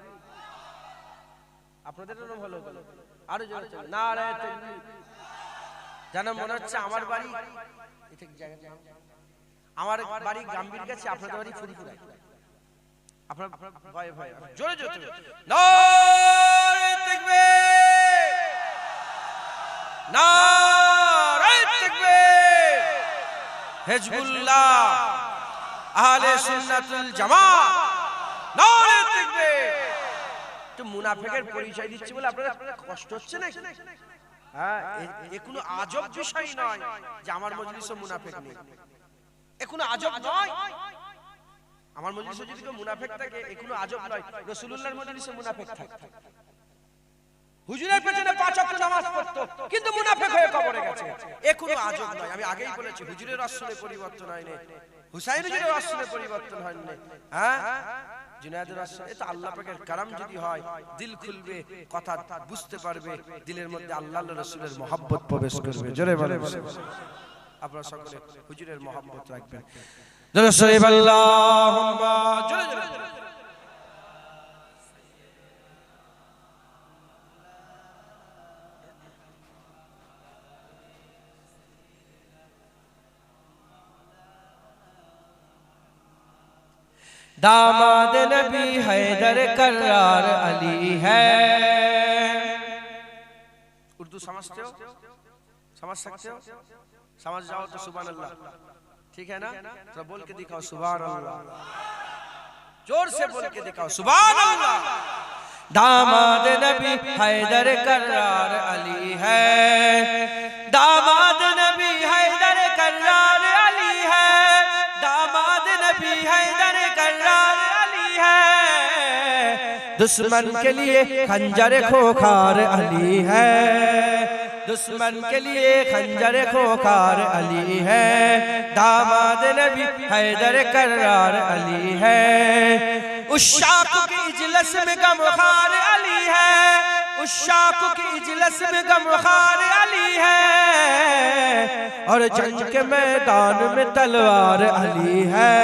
আপনাদের জন্য ভালো হলো, আরো জোরে চলে, নারে তাকবীর। জানা মনে হচ্ছে আমার বাড়ি এটা কি জায়গা? আমার বাড়ি গাম্ভীর কাছে, আপনাদের বাড়ি ফুরফুরা। আপনার ভয় ভয় জোরে জোরে নারে তাকবীর, নারে তাকবীর। হিজবুল্লাহ, আহলে সুন্নাতুল জামাত, নারে তাকবীর। তো মুনাফিকের পরিচয় দিচ্ছি বলে আপনাদের কষ্ট হচ্ছে না? হ্যাঁ, এ কোনো আজব বিষয় নয় যে আমার মজলিসে মুনাফিক নেই। এ কোনো আজব নয়। আমার মজলিসে যদি কেউ মুনাফিক থাকে এ কোনো আজব নয়। রাসূলুল্লাহর মজলিসে মুনাফিক থাকে। হুজুরের পেছনে 5 ওয়াক্ত নামাজ পড়তো কিন্তু মুনাফিক হয়ে কবরে গেছে, এ কোনো আজব নয়। আমি আগেই বলেছি হুজুরের আসলে পরিবর্তন হয়নি, হুসাইন হুজুরের আসলে পরিবর্তন হয়নি। হ্যাঁ, জুনায়েদের আসলে এটা আল্লাহ পাকের কারাম যদি হয়, দিল খুলবে, কথা বুঝতে পারবে, দিলের মধ্যে আল্লাহর রাসূলের মহব্বত প্রবেশ করবে। জোরে বলেন। আপনারা সকলে হুজুরের মহব্বত রাখবেন। দরুদ শরীফ আল্লাহুম্মা জোরে জোরে। दामाद नबी हैदर कर्रार अली है। उर्दू समझते हो? समझ सकते हो? समझ जाओ तो सुभान अल्लाह, ठीक है ना? तो बोल के दिखाओ सुभान अल्लाह, जोर से बोल के दिखाओ सुभान अल्लाह। दामाद नबी हैदर कर्रार अली है, दामाद नबी हैदर कर्रार अली है, दामाद नबी हैदर कर्रार अली है। दुश्मन के लिए खंजर खोखार अली है, दुश्मन के लिए खंजर खोखार अली है। दामाद नबी हैदर कर्रार अली है। उस शाख की इजलस में गमखार अली है, उस शाख की इजलस में गमखार अली है। और जंग के मैदान में तलवार अली है,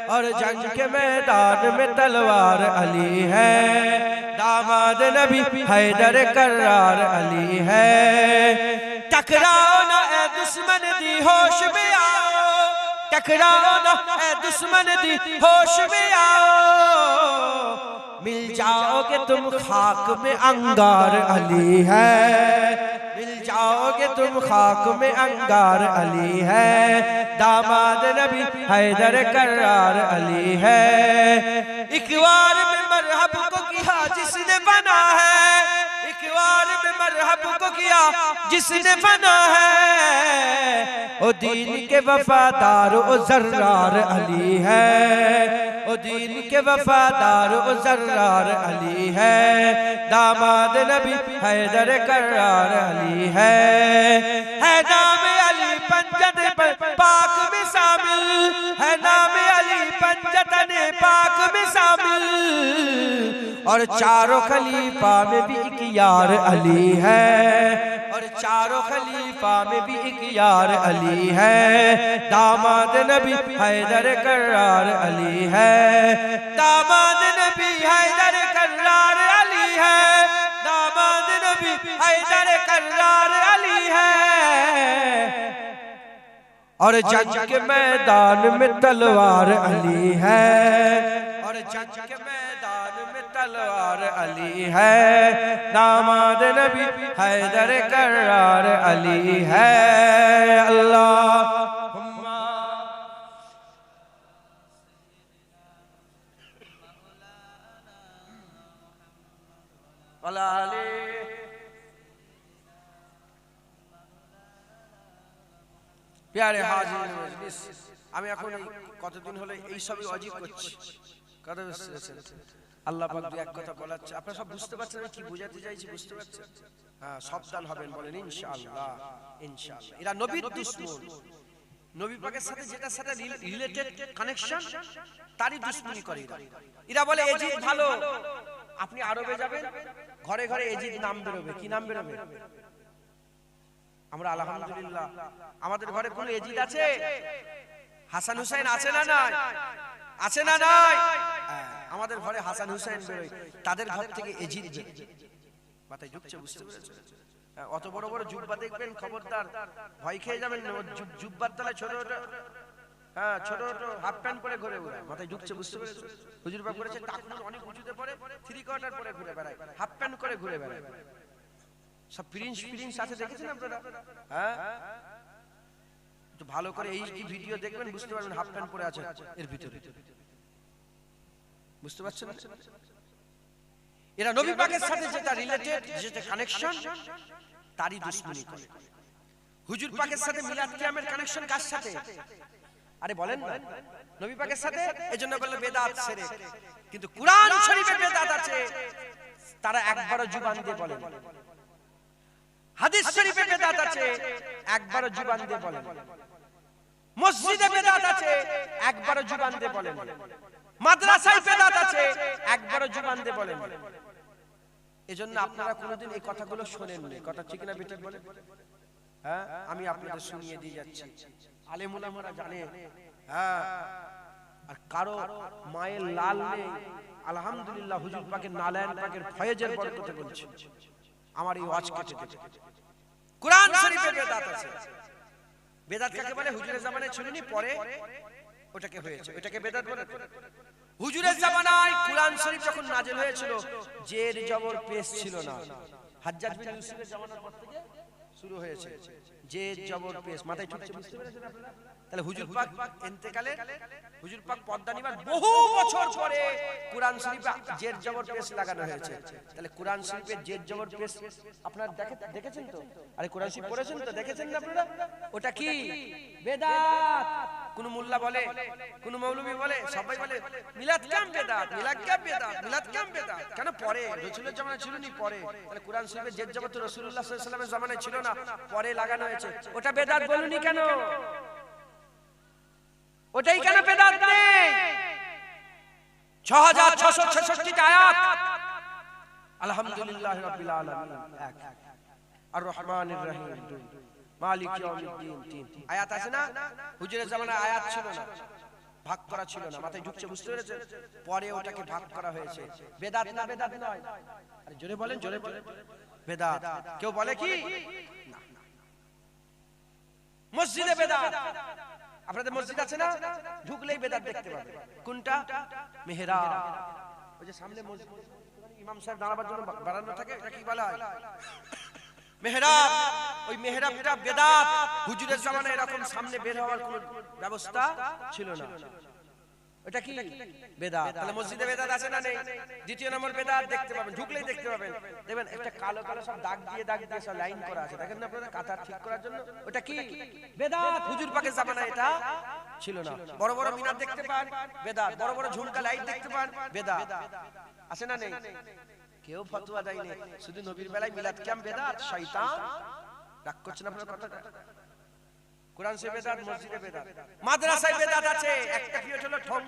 और जंग के मैदान में तलवार अली है। दामाद नबी हैदर कर्रार अली है। टकराओ ना ए दुश्मन दी होश में आओ, टकराओ ना ए दुश्मन दी होश में आओ। मिल जाओगे तुम खाक में अंगार अली है, मिल जाओगे तुम खाक में अंगार अली है। दामाद नबी हैदर कर्रार अली है। इकबार में मरहब को किया जिसने बना है, इकबार में मरहब को किया जिसने बना है। ओ दीन के वफादार ओ जर्रार अली है, ओ दीन के वफादार ओ जर्रार अली है। दामाद नबी हैदर कर्रार अली है। नाम अली पंजत पाक में शामिल है, नाम अली पंजतन पाक में शामिल। और चारों खलीफा में भी एक यार अली है, और चारों खलीफा में भी एक यार अली है। दामाद नबी हैदर कर्रार अली है, दामाद नबी हैदर कर्रार अली है, दामाद नबी हैदर कर्रार अली है। और जंग के मैदान में तलवार अली है, और जंग के मैदान में तलवार अली है। दामाद नबी हैदर कर्रार अली है। अल्लाह प्यारे हाजिর মজলিস, আমি এখন কতদিন হলো এই সবই অজীব করছি। কথা বুঝছেন? আল্লাহ পাক দুই এক কথা বলাচ্ছে, আপনারা সব বুঝতে পারছেন আমি কি বোঝাতে চাইছি? বুঝতে পারছেন? হ্যাঁ, সাবধান হবেন বলেন ইনশাআল্লাহ। ইনশাআল্লাহ এরা নবীর দুশমন, নবী পাকের সাথে যেটার সাথে রিলেটেড কানেকশন তারই দুশমনি করে এরা। এরা বলে এজিদ ভালো, আপনি আরবে যাবেন ঘরে ঘরে এজিদ নাম বেরোবে। কি নাম বেরোবে? আমরা আলহামদুলিল্লাহ আমাদের ঘরে কোন এজিদ আছে? হাসান হুসাইন আছে না নাই? আছে না নাই? আমাদের ঘরে হাসান হুসাইন বেরোয়, তাদের ঘর থেকে এজিদ বেরোয়। মাথায় ঢুকছে? বুঝতে পেরেছেন? অত বড় বড় জুব্বা দেখবেন, খবরদার ভয় খেয়ে যাবেন। জুব্বার তলায় ছোট ছোট ছোট ছোট হাফ প্যান্ট পরে ঘুরে বেড়ায়। মাথায় ঢুকছে? বুঝতে পেরেছেন? হুজুর বাপ করেছে টাকুর অনেক উঁচুতে পড়ে, থ্রি কোয়ার্টার পরে ঘুরে বেড়ায়, হাফ প্যান্ট করে ঘুরে বেড়ায়। সব প্রিন্স প্রিন্স আছে, দেখেছেন আপনারা? হ্যাঁ, একটু ভালো করে এই ভিডিও দেখবেন, বুঝতে পারবেন হাফ প্যান্ট পরে আছে এর ভিতরে। বুঝতে পারছেন? এরা নবী পাকের সাথে যেটা রিলেটেড, যেটা কানেকশন, তারই দুশমনি করে। হুজুর পাকের সাথে মিলাদ কিয়ামের কানেকশন কার সাথে? আরে বলেন না, নবী পাকের সাথে। এজন্য বললে বেদাত শিরক। কিন্তু কুরআন শরীফে বেদাত আছে, তারা একবারও জুবান দিয়ে বলেন। হাদিস শরীফে বেদাত আছে, একবারও জুবান দিয়ে বলেন। মসজিদে বেদাত আছে, একবারও জুবান দিয়ে বলেন। মাদ্রাসায় বেদাত আছে, একবারও জুবান দিয়ে বলেন। এজন্য আপনারা কোনোদিন এই কথাগুলো শোনেননি। কথা ঠিক না বেঠিক বলেন? হ্যাঁ, আমি আপনাদের শুনিয়ে দিয়ে যাচ্ছি। আলেম উলামারা জানে। হ্যাঁ, আর কারো মায়ের লাল নেই, আলহামদুলিল্লাহ হুজুর পাকের নালায়েন পাকের ফয়েজের বরকতে বলছি, আমার এই ওয়াজ কেটে দেবে। কুরআন শরীফে বেদাত আছে। বেদাত কাকে বলে? হুজুরের জামানায় শুনিনি, পরে ওটাকে হয়েছে, ওটাকে বেদাত বলে। হুজুরের জামানায় কুরআন শরীফ যখন নাযিল হয়েছিল জের জবর পেশ ছিল না। হাজ্জাজ বিন ইউসুফের জামানার পর থেকে শুরু হয়েছে জের জবর পেশ। মাথায় ঢুকছে, বুঝতে পেরেছেন আপনারা? তাহলে হুজুর পাক ইন্তেকালে, হুজুর পাক পর্দা নিবার বহু বছর পরে কুরআন শরীফে জের জবর পেশ লাগানো হয়েছে। তাহলে কুরআন শরীফে জের জবর পেশ আপনারা দেখেছেন তো? আরে কুরআন শরীফ পড়েছেন তো, দেখেছেন না আপনারা? ওটা কি বেদাত। কোন মোল্লা বলে, কোন মৌলভী বলে, সবাই বলে মিলাদ কাম বেদাত, মিলাদ কাম বেদাত, মিলাদ কাম বেদাত। কেন? পরে রাসূলের জামানায় ছিল নি, পরে। তাহলে কুরআন শরীফে জের জবর তো রাসূলুল্লাহ সাল্লাল্লাহু আলাইহি ওয়াসাল্লামের জামানায় ছিল না, পরে লাগানো হয়েছে। ওটা বেদাত বলুনি কেন? ওটাই কেন বেদাত নেই? 6666 টা আয়াত। আলহামদুলিল্লাহি রাব্বিল আলামিন 1, আর রহমানির রহিম 2, মালিক ইয়াউমিদ্দিন 3। আয়াত আছে না? হুজুরের জামানায় আয়াত ছিল না, ভাগ করা ছিল না। মাথায় ঢুকছে, বুঝতে পেরেছেন? পরে ওটাকে ভাগ করা হয়েছে। বেদাত না, বেদাত নয়। আরে জোরে বলেন, জোরে বলেন। বেদাত কেউ বলে কি না? মসজিদে বেদাত। আপনাদের মসজিদ আছে না? ঢুকলেই বেদাত দেখতে পাবেন। কোনটা? মেহরাব। ওই যে সামনে মসজিদ, ইমাম সাহেব দাঁড়াবার জন্য বারান্দা থাকে, এটা কি বলা হয়? মেহরাব। ওই মেহরাবটা বেদাত। হুজুরের জামানায় এরকম সামনে বের হওয়ার কোনো ব্যবস্থা ছিল না। এটা কি? বেদাত। তাহলে মসজিদে বেদাত আছে না নেই? দ্বিতীয় নম্বর বেদাত দেখতে পাবেন, ঢুকলেই দেখতে পাবেন। দেখবেন একটা কালো কালো সব দাগ দিয়ে সব লাইন করা আছে, দেখেন না আপনারা? কাতার ঠিক করার জন্য। ওটা কি? বেদাত। হুজুর পাকের জামানায় এটা ছিল না। বড় বড় মিনার দেখতে পান, বেদাত। বড় বড় ঝুমকা লাইট দেখতে পান, বেদাত। আছে না নেই? কেউ ফতোয়া দেয়নি, শুধু নবীর বেলায় মিলাদ কিয়াম বেদাত। শয়তান রাগ করছেন আপনার কথাটা? কুরআন শরীফে বেদাত, মসজিদে বেদাত। মাদ্রাসায় বেদাত আছে। একটা পিরিয়ড হলো ঠং,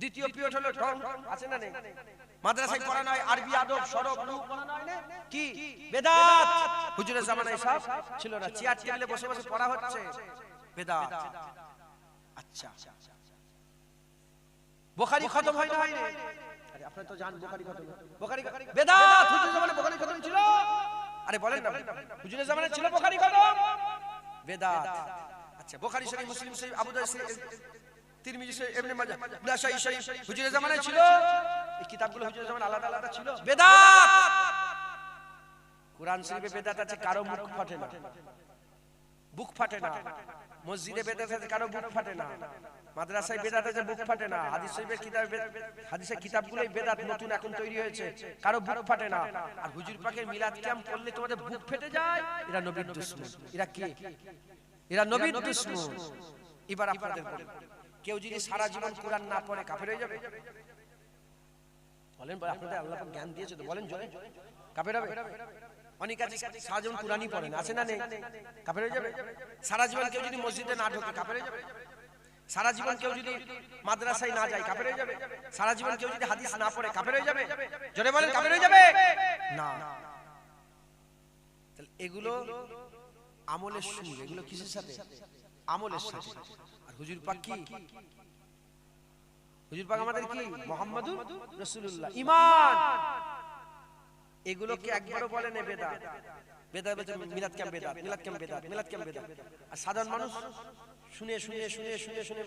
দ্বিতীয় পিরিয়ড হলো ঠং। আছে না নেই? মাদ্রাসায় পড়ানো হয় আরবি, আদব, সরব, রূপ পড়ানো হয় না? কি? বেদাত। হুজুরের জামানায় সব ছিল না। চেয়ার টেবিলে বসে বসে পড়া হচ্ছে, বেদাত। আচ্ছা, বুখারী খতম হয় না? হয় না? আরে আপনারা তো জানেন বুখারী খতম, বুখারী বেদাত। হুজুরের জামানায় বুখারী খতম ছিল? আরে বলেন না, হুজুরের জামানায় ছিল বুখারী খতম? বেদাত। আচ্ছা, বুখারী শরীফ, মুসলিম শরীফ, আবু দাউদ শরীফ, তিরমিজি শরীফ, ইবনে মাজাহ, নাসাঈ শরীফ হুজুরের জামানায় ছিল? এই কিতাবগুলো হুজুরের জামানায় আলাদা আলাদা ছিল? বেদাত। কুরআন শরীফে বেদাত আছে, কারো মুখ ফাটে না, বুক ফাটে না। মসজিদে বেদাত আছে, কারো বুক ফাটে না। মাদ্রাসায় বেদাত আছে, বুক ফাটে না। হাদিস শরীফের কিতাবে, হাদিসের কিতাবগুলোই বেদাত নতুন এখন তৈরি হয়েছে, কারো বুক ফাটে না। আর হুজুর পাকের মিলাদ কিয়াম পড়লে তোমাদের বুক ফেটে যায়। এরা নবীর দুশমন। এরা কি? এরা নবীর দুশমন। এবার আপনাদের বলেন, কেউ যদি সারা জীবন কুরআন না পড়ে কাফের হয়ে যাবে? বলেন, আপনাদের আল্লাহ পাক জ্ঞান দিয়েছে তো, বলেন জোরে, কাফের হবে? অনেক আছে সারা জীবন কুরআনই পড়ে না, আছে না নেই? কাফের হয়ে যাবে? সারা জীবন কেউ যদি মসজিদে না ঢোকে কাফের হয়ে যাবে? সারা জীবন কেউ যদি মাদ্রাসায় না যায় কাফের হয়ে যাবে? সারা জীবন কেউ যদি হাদিস না পড়ে কাফের হয়ে যাবে? জোরে বলেন, কাফের হয়ে যাবে না? তাহলে এগুলো আমলের সুর। এগুলো কিসের সাথে? আমলের সাথে। আর হুজুর পাক কি? হুজুর পাক আমাদের কি? মুহাম্মাদুর রাসূলুল্লাহ, ঈমান। এগুলোকে একবারও বলে না বেদাত। বেদাত বলতে মিলাদ কিয়াম বেদাত, মিলাদ কিয়াম বেদাত, মিলাদ কিয়াম বেদাত। আর সাধারণ মানুষ শুনে শুনে শুনে শুনে শুনে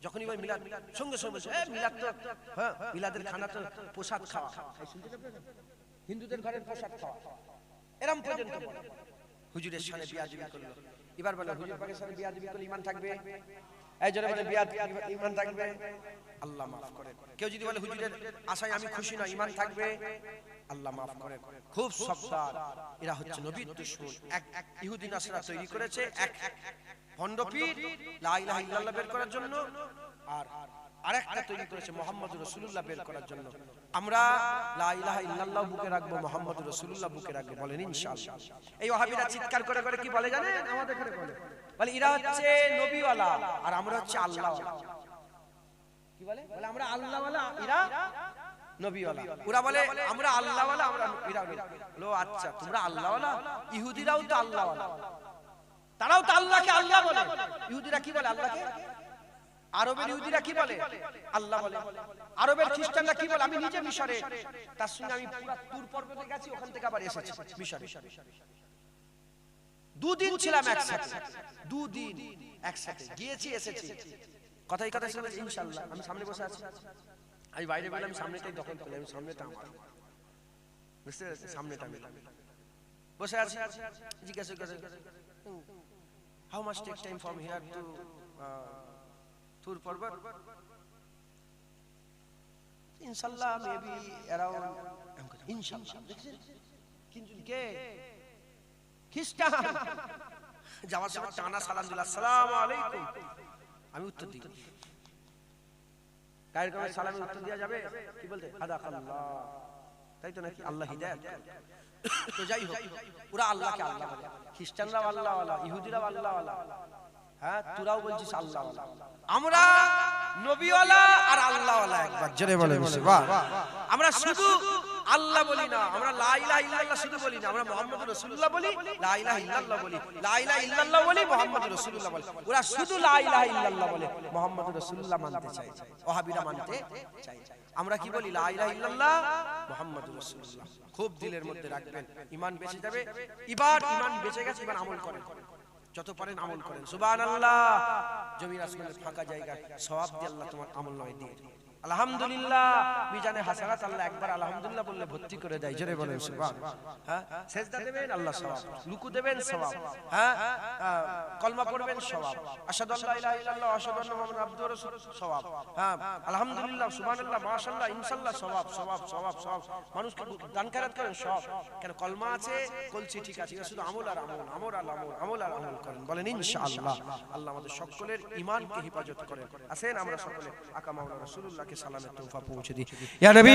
যখনই বলে মিলাদ, সঙ্গে সঙ্গে মিলাদ তো, হ্যাঁ, মিলাদের খানা তো প্রসাদ খাওয়া। হিন্দুদের ঘরের প্রসাদ খাওয়া, এরম পর্যন্ত বলে। হুজুরের সাথে বিয়াদবি করলো। এবার বলে হুজুর পাকের সাথে বিয়াদবি করলে ঈমান থাকবে? এই জন্য বলে বিয়াদ ঈমান থাকবে? আল্লাহ মাফ করে। কেউ যদি বলে হুজুরের আশায় আমি খুশি না, ঈমান থাকবে? আল্লাহ মাফ করে। খুব সাবধান, এরা হচ্ছে নবীর দুশমন। এক ইহুদি নাসরা তৈরি করেছে এক ভণ্ড পীর লা ইলাহা ইল্লাল্লাহ বের করার জন্য, আর আরেকটা তৈরি করেছে মুহাম্মদুর রাসূলুল্লাহ বের করার জন্য। আমরা লা ইলাহা ইল্লাল্লাহ বুকে রাখবো, মুহাম্মদুর রাসূলুল্লাহ বুকে রাখবো। বলেন ইনশাআল্লাহ। এই ওয়াহাবিরা চিৎকার করে করে কি বলে জানেন? আমাদের এখানে বলে এরা হচ্ছে নবীওয়ালা আর আমরা হচ্ছে আল্লাহওয়ালা। কি বলে? বলে আমরা আল্লাহওয়ালা, এরা নবীওয়ালা। ওরা বলে আমরা আল্লাহওয়ালা, আমরা এরা বলো আচ্ছা তোমরা আল্লাহওয়ালা? ইহুদিরাও তো আল্লাহওয়ালা, তারাও তো আল্লাহকে আল্লাহ বলে। ইহুদিরা কি বলে আল্লাহকে? আরবের ইহুদিরা কি বলে? আল্লাহ বলে। আরবের খ্রিস্টানরা কি বলে? আমি নিজে মিশরে, তার সঙ্গে আমি পুরো তুর পর্বতে গেছি, ওখান থেকে আবার এসেছি মিশরে। দুদিন ছিলাম একসাথে, দুদিন একসাথে গিয়েছি এসেছি, কথাই কথা ছিল ইনশাআল্লাহ। আমি সামনে বসে আছি, আমি বাইরে গেলাম, সামনেটাই দখল করলাম, আমি সামনেটা আমার, বুঝতে পেরেছি, সামনেটা আমি বসে আছি। জিজ্ঞাসা করে how much take time from here to তুর পর্বত? ইনশাআল্লাহ মেবি অ্যারাউন্ড, ইনশাআল্লাহ। কিন্তু কে? খ্রিস্টান। যাওয়ার সময় টানা সালাম দিল, আসসালামু আলাইকুম। আমি উত্তর দিই, গায়ের গায়ে সালামে উত্তর দেওয়া যাবে? কি বলতে? হাদাকাল্লাহ, তাই তো নাকি? আল্লাহ হিদায়াত। তো যাই হোক, ওরা আল্লাহকে আল্লাহ বলে, খ্রিস্টানরাও আল্লাহ ওয়ালা, ইহুদিরাও আল্লাহ ওয়ালা, হ্যাঁ তোরাও বলছিস আল্লাহ ওয়ালা। আমরা নবীওয়ালা আর আল্লাহ ওয়ালা একবার জোরে বলে সুবহান। আমরা শুধু আল্লাহ বলি না, আমরা লা ইলাহা ইল্লাল্লাহ শুধু বলি না, আমরা মুহাম্মাদুর রাসূলুল্লাহ বলি, লা ইলাহা ইল্লাল্লাহ বলি, লা ইলাহা ইল্লাল্লাহ বলি, মুহাম্মাদুর রাসূলুল্লাহ বলি। ওরা শুধু লা ইলাহা ইল্লাল্লাহ বলে, মুহাম্মাদুর রাসূলুল্লাহ মানতে চায়, ওয়াহাবিরা মানতে চায়। আমরা কি বলি? লা ইলাহা ইল্লাল্লাহ মুহাম্মাদুর রাসূলুল্লাহ। খুব দিলের মধ্যে রাখবেন, ঈমান বেঁচে যাবে। এবার ঈমান বেঁচে গেছে, এবার আমল করেন, যত পারেন আমল করেন। সুবহানাল্লাহ। জমির আসমানের ফাঁকা জায়গায় সওয়াব দিয়ে আল্লাহ তোমার আমলনামায় দিয়ে দেয়। আলহামদুলিল্লাহ, মিজানে হাসানাত আল্লাহ একবার আলহামদুলিল্লাহ বললে ভর্তি করে দেয়। জোরে বলেন সুবহান। হ্যাঁ, সিজদা দেবেন আল্লাহ সওয়াব, রুকু দেবেন সওয়াব, হ্যাঁ কলমা পড়বেন সওয়াব, আশহাদু আল্লা ইলাহা ইল্লাল্লাহ ওয়া আশহাদু আন্না মুহাম্মাদান আবদুহু ওয়া রাসূলুহু সওয়াব, হ্যাঁ আলহামদুলিল্লাহ সুবহানাল্লাহ মাশাআল্লাহ ইনশাআল্লাহ সওয়াব সওয়াব সওয়াব সওয়াব। মানুষকে দান খয়রাত করেন সওয়াব। কেন? কলমা আছে, কলছি ঠিক আছে, শুধু আমল আর আমল, আমল আর আমল, আমল আর আমল করেন। বলেন ইনশাআল্লাহ। আল্লাহ আমাদের সকলের ঈমানকে হেফাজত করেন। আসেন আমরা সকলে আকা মাওলানা রাসূলুল্লাহ সালামের তোহফা পৌঁছে দিই। ইয়া নবী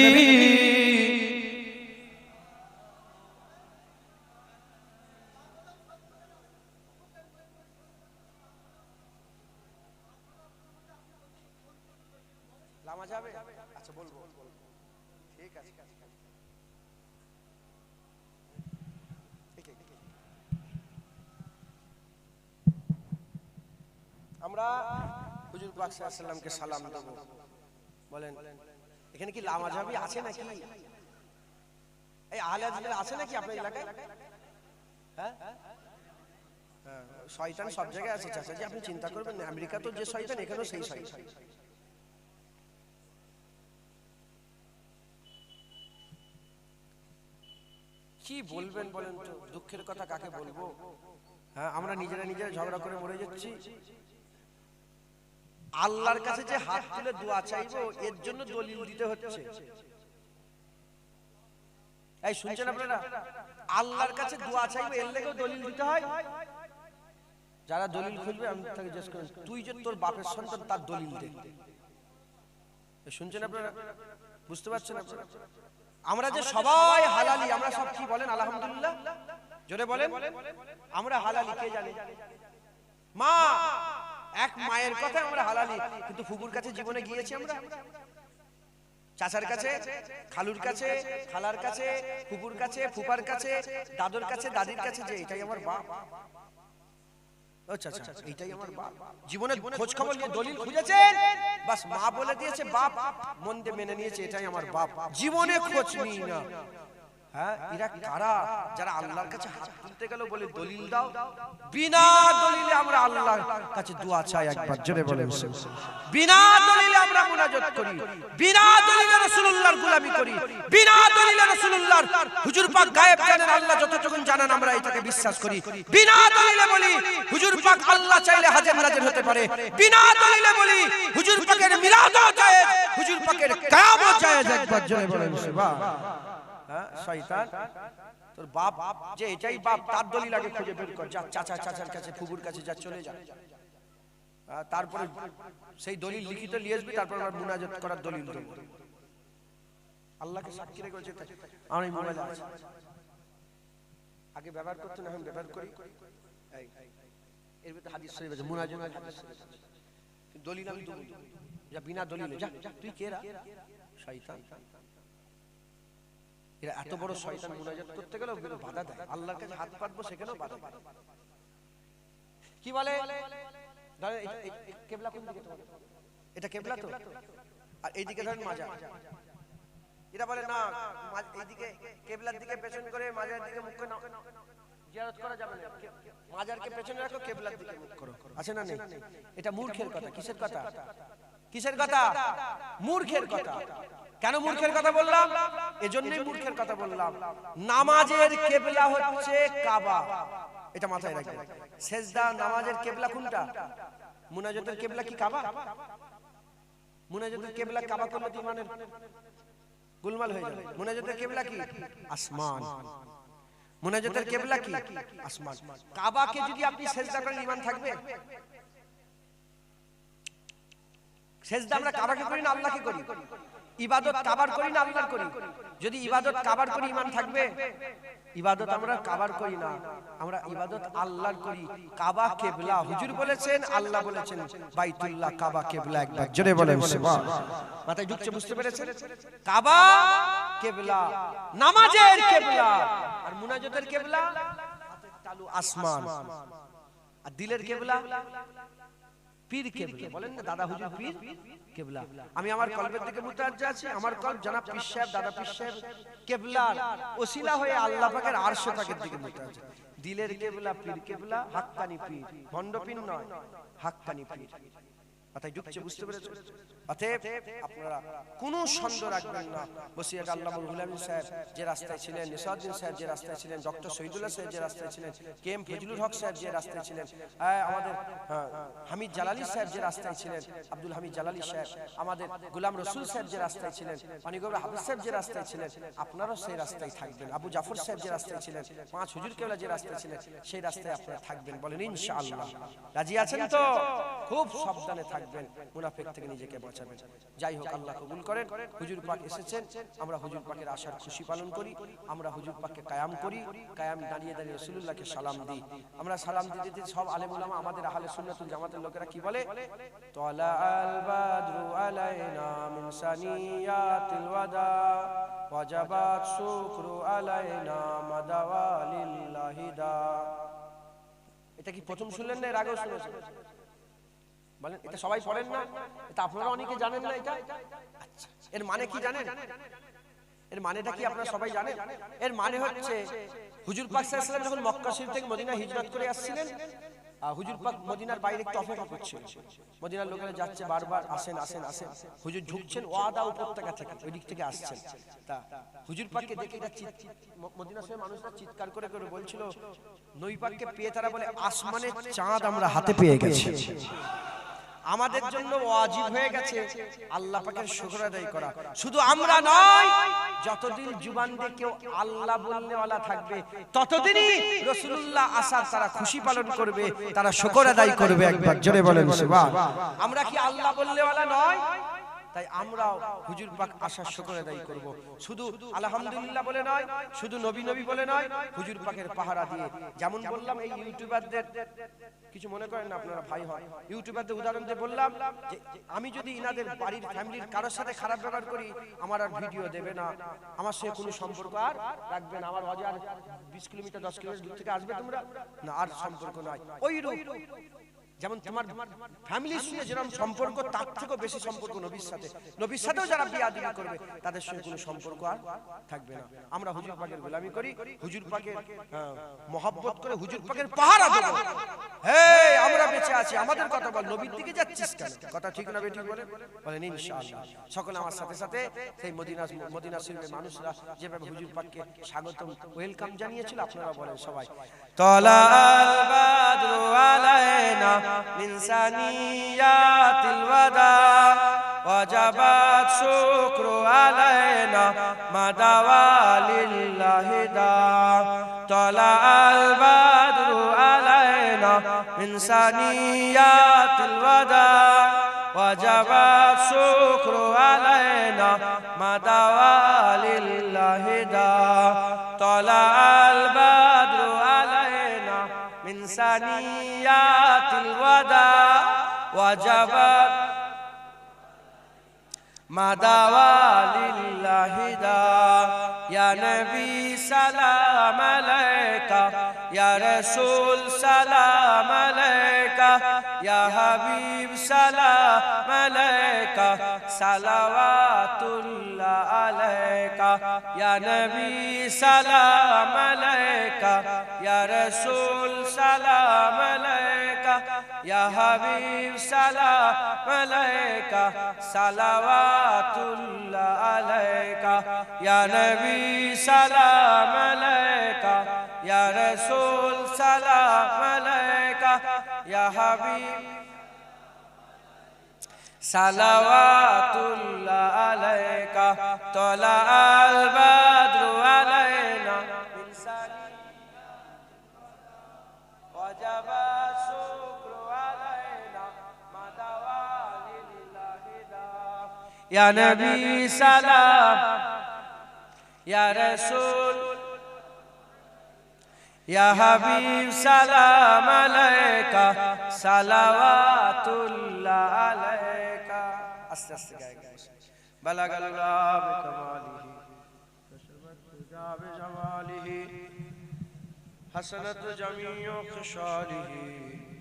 লামা যাবে? আচ্ছা বলবো, ঠিক আছে। আমরা হুজুর পাক সাল্লাল্লাহু আলাইহি ওয়াসাল্লামকে সালাম দেব। বলেন এখানে কি লামা যাবি আছে নাকি? এই আহলে হাদিস আছে নাকি আপনার এলাকায়? হ্যাঁ, শয়তান সব জায়গায় আছে চাচাজি, আপনি চিন্তা করবেন না। আমেরিকা তো যে শয়তান, এখানেও সেই শয়তান। কি বলবেন বলেন তো? দুঃখের কথা কাকে বলবো? হ্যাঁ, আমরা নিজেরা ঝগড়া করে মরে যাচ্ছি। আল্লাহর কাছে যে হাত তুলে দোয়া চাইবো, এর জন্য দলিল দিতে হচ্ছে। এই শুনছেন আপনারা? আল্লাহর কাছে দোয়া চাইবো, এর লেগেও দলিল দিতে হয়। যারা দলিল খুঁজবে আমি তাকে জিজ্ঞেস করি, তুই যে তোর বাপের সন্তান, তার দলিল দে। শুনছেন আপনারা? বুঝতে পারছেন আপনারা? আমরা যে সবাই হালালি, আমরা সব কি বলেন? আলহামদুলিল্লাহ জোরে বলেন। আমরা হালালি, কে জানে? মা, এক মায়ের কথা আমরা হালালি, কিন্তু ফুফুর কাছে জীবনে গিয়েছি আমরা? চাচার কাছে, খালুর কাছে, খালার কাছে, ফুফুর কাছে, ফুফার কাছে, দাদুর কাছে, দাদির কাছে, যে এটাই আমার বাপ। আচ্ছা আচ্ছা, এটাই আমার বাপ। জীবনে খোঁজ খবর নিয়ে দলিল খুঁজেছেন, বাস মা বলে দিয়েছে, বাপ মন দিয়ে মেনে নিয়েছে, এটাই আমার বাপ। জীবনে খোঁজ নিই না। হ্যাঁ, এরা কারা? যারা আল্লাহর কাছে হাত তুলতে গেল বলে দলিল দাও, বিনা দলিলে আমরা আল্লাহর কাছে দোয়া চাই। একবার জোরে বলেন। বিনা দলিলে আমরা মুনাজাত করি, বিনা দলিলে রাসূলুল্লাহর গোলামি করি, বিনা দলিলে রাসূলুল্লাহর হুজুর পাক গায়েব জানেন, আল্লাহ যতটুকু জানেন আমরা এটাকে বিশ্বাস করি। বিনা দলিলে বলি হুজুর পাক আল্লাহ চাইলে হাজির নাজির হতে পারে। বিনা দলিলে বলি হুজুর পাকের মিলাদও জায়েজ, হুজুর পাকের কিয়ামও জায়েজ। একবার জোরে বলেন সুবহান। হ্যাঁ, শয়তান তোর বাপ যে এটাই বাপ, তার দলিল আগে খুঁজে বের কর। যা চাচার কাছে, ফুফুর কাছে যা, চলে যা। তারপরে সেই দলিল লিখিত নিয়ে আসবি, তারপর আমরা মুনাজাত করার দলিল দেব। আল্লাহকে সাক্ষী রেখে বলছে আমি মোবাইল আছে, আগে ব্যবহার করতে না, আমি ব্যবহার করি। এর ভিতরে হাদিস শরীফ আছে, মুনাজাত হাদিস শরীফ আছে, দলিল আমি দেব। যা বিনা দলিলে যা, তুই কেরা? শয়তান। এরা এত বড় শয়তান, মুনাজাত করতে গেলেও বাধা দেয়। আল্লাহর কাছে হাত পাতবো, সেখানেও বাধা দেয়। কি বলে? কেবলা কোন দিকে? এটা কেবলা তো, আর এইদিকে ধরেন মাজার। এরা বলে না, এইদিকে কেবলার দিকে পেছন করে, মাজার দিকে মুখ করে। জিয়ারত করা যাবে না, মাজারকে পেছনে রাখো, কিবলার দিকে মুখ করো, আছে না নেই? এটা মূর্খের কথা। কিসের কথা? কিসের কথা? মূর্খের কথা। কেন মূর্খের কথা বললাম? এজন্যই মূর্খের কথা বললাম, নামাজের কিবলা হচ্ছে কাবা, এটা মাথায় রাখবেন। সেজদা নামাজের কিবলা কোনটা? মুনাজাতের কিবলা কি কাবা? মুনাজাতের কিবলা কাবা করলে তো ইমানের গোলমাল হয়ে যাবে। মুনাজাতের কিবলা কি? আসমান। মুনাজাতের কিবলা কি? আসমান। কাবাকে যদি আপনি সেজদা করেন ঈমান থাকবে? সেজদা আমরা কাবাকে করি না আল্লাহকে করি? ইবাদত কাবার করি না আল্লাহর করি? যদি ইবাদত কাবার করি ঈমান থাকবে? ইবাদত আমরা কাবার করি না, আমরা ইবাদত আল্লাহর করি। কাবা কিবলা হুজুর বলেছেন, আল্লাহ বলেছেন বাইতুল্লাহ কাবা কিবলা। একবার জোরে বলেন সুবহানাল্লাহ। মাথায় ঢুকছে? বুঝতে পেরেছেন? কাবা কিবলা নামাজের কিবলা, আর মুনাজাতের কিবলা হাতের তালু আসমান, আর দিলের কিবলা পীর কিবলা। বলেন না দাদা হুজুর পীর কিবলা। আমি আমার কলবের দিকে মুতাওয়াজ্জা আছি, আমার কলব জনাব পীর সাহেব, দাদা পীর সাহেব কিবলার ওসিলা হয়ে আল্লাহ পাকের আরশ পাকের দিকে মুতাওয়াজ্জা। দিলের কিবলা পীর কিবলা, হাক্কানি পীর, ভণ্ড পীর নয়, হাক্কানি পীর। মাথায় ঢুকছে? বুঝতে পেরেছেন? অতএব আপনারা কোনো সন্দেহ রাখবেন না, বসিরহাট আল্লামা রুহুল আমিন সাহেব যে রাস্তায় ছিলেন, নিসাউদ্দিন সাহেব যে রাস্তায় ছিলেন, ডক্টর শহীদুল্লাহ সাহেব যে রাস্তায় ছিলেন, কে এম ফজলুল হক সাহেব যে রাস্তায় ছিলেন, আমাদের হামিদ জালালি সাহেব যে রাস্তায় ছিলেন, আব্দুল হামিদ জালালি সাহেব, আমাদের গোলাম রসুল সাহেব যে রাস্তায় ছিলেন, পানিগৌড়া হাফিজ সাহেব যে রাস্তায় ছিলেন, আপনারাও সেই রাস্তায় থাকবেন। আবু জাফর সাহেব যে রাস্তায় ছিলেন, পাঁচ হুজুর কেবলা যে রাস্তায় ছিলেন, সেই রাস্তায় আপনারা থাকবেন। বলেন ইনশাআল্লাহ। রাজি আছেন তো? খুব সাবধানে থাকবেন, মুনাফিক থেকে নিজেকে বাঁচাবেন। যাই হোক, আল্লাহ কবুল করেন। হুজুর পাক এসেছেন, আমরা হুজুর পাকের আশার খুশি পালন করি, আমরা হুজুর পাককে কায়াম করি, কায়াম দাঁড়িয়ে দাঁড়িয়ে রাসূলুল্লাহকে সালাম দিই। আমরা সালাম দিতে দিতে সব আলেম উলামা, আমাদের আহলে সুন্নাতুল জামাতের লোকেরা কি বলে? তালা আল বাদরু আলাইনা মিন সানিয়াতিল ওয়াদা ওয়াজাবাত শুকরু আলাইনা মাদাওয়ালিল্লাহি দা। এটা কি প্রথম শুনলেন না এর আগেও শুনেছেন? বলেন, এটা সবাই পড়েন না? এটা আপনারা অনেকে জানেন না এটা? আচ্ছা, এর মানে কি জানেন? এর মানেটা কি আপনারা সবাই জানেন? এর মানে হচ্ছে হুজুর পাক সাল্লাল্লাহু আলাইহি ওয়াসাল্লাম যখন মক্কা শরীফ থেকে মদিনা হিজরত করে আসছিলেন, হুজুর পাক মদিনার বাইরে একটু অপেক্ষা করছেন। মদিনার লোকেরা যাচ্ছে, বারবার আসেন আসেন আসেন। হুজুর ঝুঁকছেন ওয়াদা উপত্যকা থেকে, ওই দিক থেকে আসছেন। তা হুজুর পাককে দেখে মদিনা শহরের মানুষরা চিৎকার করে করে বলছিল, নবী পাককে পেয়ে তারা বলে আসমানের চাঁদ আমরা হাতে পেয়ে গেছি। আমাদের জন্য ওয়াজিব হয়ে গেছে আল্লাহ পাকের শুকর আদায় করা। শুধু আমরা নয়, যতদিন জুবান দিয়ে কেউ আল্লাহ বলনেওয়ালা থাকবে, ততদিনই রাসূলুল্লাহ আসার তারা খুশি পালন করবে, তারা শুকর আদায় করবে। একবার জোরে বলেন সুবহানাল্লাহ। আমরা কি আল্লাহ বলনেওয়ালা নয়? তাই আমরা হুজুর পাক আসার শুকর আদায় করব। শুধু আলহামদুলিল্লাহ বলে নয়, শুধু নবী নবী বলে নয়, হুজুর পাকের পাহারা দিয়ে। যেমন বললাম, এই ইউটিউবারদের কিছু মনে করেন না আপনারা, ভাই হয়, ইউটিউবারদের উদাহরণ দিয়ে বললাম যে আমি যদি ইনাদের বাড়ির ফ্যামিলির কারোর সাথে খারাপ ব্যবহার করি, আমার আর ভিডিও দেবে না, আমার সাথে কোনো সম্পর্ক আর রাখবে না। আমার বাজার 20 কিলোমিটার 10 কিলোমিটার দূর থেকে আসবে তোমরা না, আর সম্পর্ক নাই। ওই রূপ যেমন তোমার ফ্যামিলির সঙ্গে যেরকম সম্পর্ক, তার থেকেও বেশি সম্পর্ক নবীর সাথে। নবীর সাথেও যারা বিয়াদবি করবে, তাদের সঙ্গে কোনো সম্পর্ক আর থাকবে না। আমরা হুজুর পাকের গোলামি করি, হুজুর পাকের মহব্বত করে, হুজুর পাকের পাহারা দেব। হে, আমরা বেঁচে আছি, আমাদের কথা বল, নবীর দিকে যাচ্ছিস কেন? কথা ঠিক না বেঠিক বলেন? বলেন ইনশাআল্লাহ। সকলে আমার সাথে সাথে সেই মদিনা শরীফের মানুষরা যেভাবে হুজুর পাককে স্বাগতম, ওয়েলকাম জানিয়েছিল, আপনারা বলেন সবাই, তালা আল বাদরু আলাইনা মিন সানিয়াতিল ওয়াদা ওয়াজাবাত শুকরু আলাইনা মাদাওয়ালিল্লাহি দা। তালা আল বাদরু আলাইনা মিন সানিয়াতিল ওয়াদা ওয়াজাবাত শুকরু আলাইনা মাদাওয়ালিল্লাহি দা। তালা আল বাদরু আলাইনা মিন সানিয়াতিল ওয়াদা ওয়াজাবাত মাদাওয়ালিল্লাহি দা। ইয়া নবী সালাম আলাইকা, ইয়া রাসূল সালাম আলাইকা, या हबीब सलाम अलैका सलावतुल्लाह अलैका या नबी सलाम अलैका या रसूल सलाम अलैका या हबीब सलाम अलैका सलावतुल्लाह अलैका या नबी सलाम अलैका या रसूल सलाम अलैका या हबीब सलावतुल्लाह अलैका तला अल बद्रु अलैना मिन सनीया वजब शुक्र अलैना मदवा लिल्लाहि दा या नबी सलाम या रसूल या हबीब सलाम अलैका सलावतुल्लाह अलैका आस्ते आस्ते गाएगा बलगल्लाह बिकमालिही कसबत तुजा बिजमालिही हसनत जमीउ खिशालिही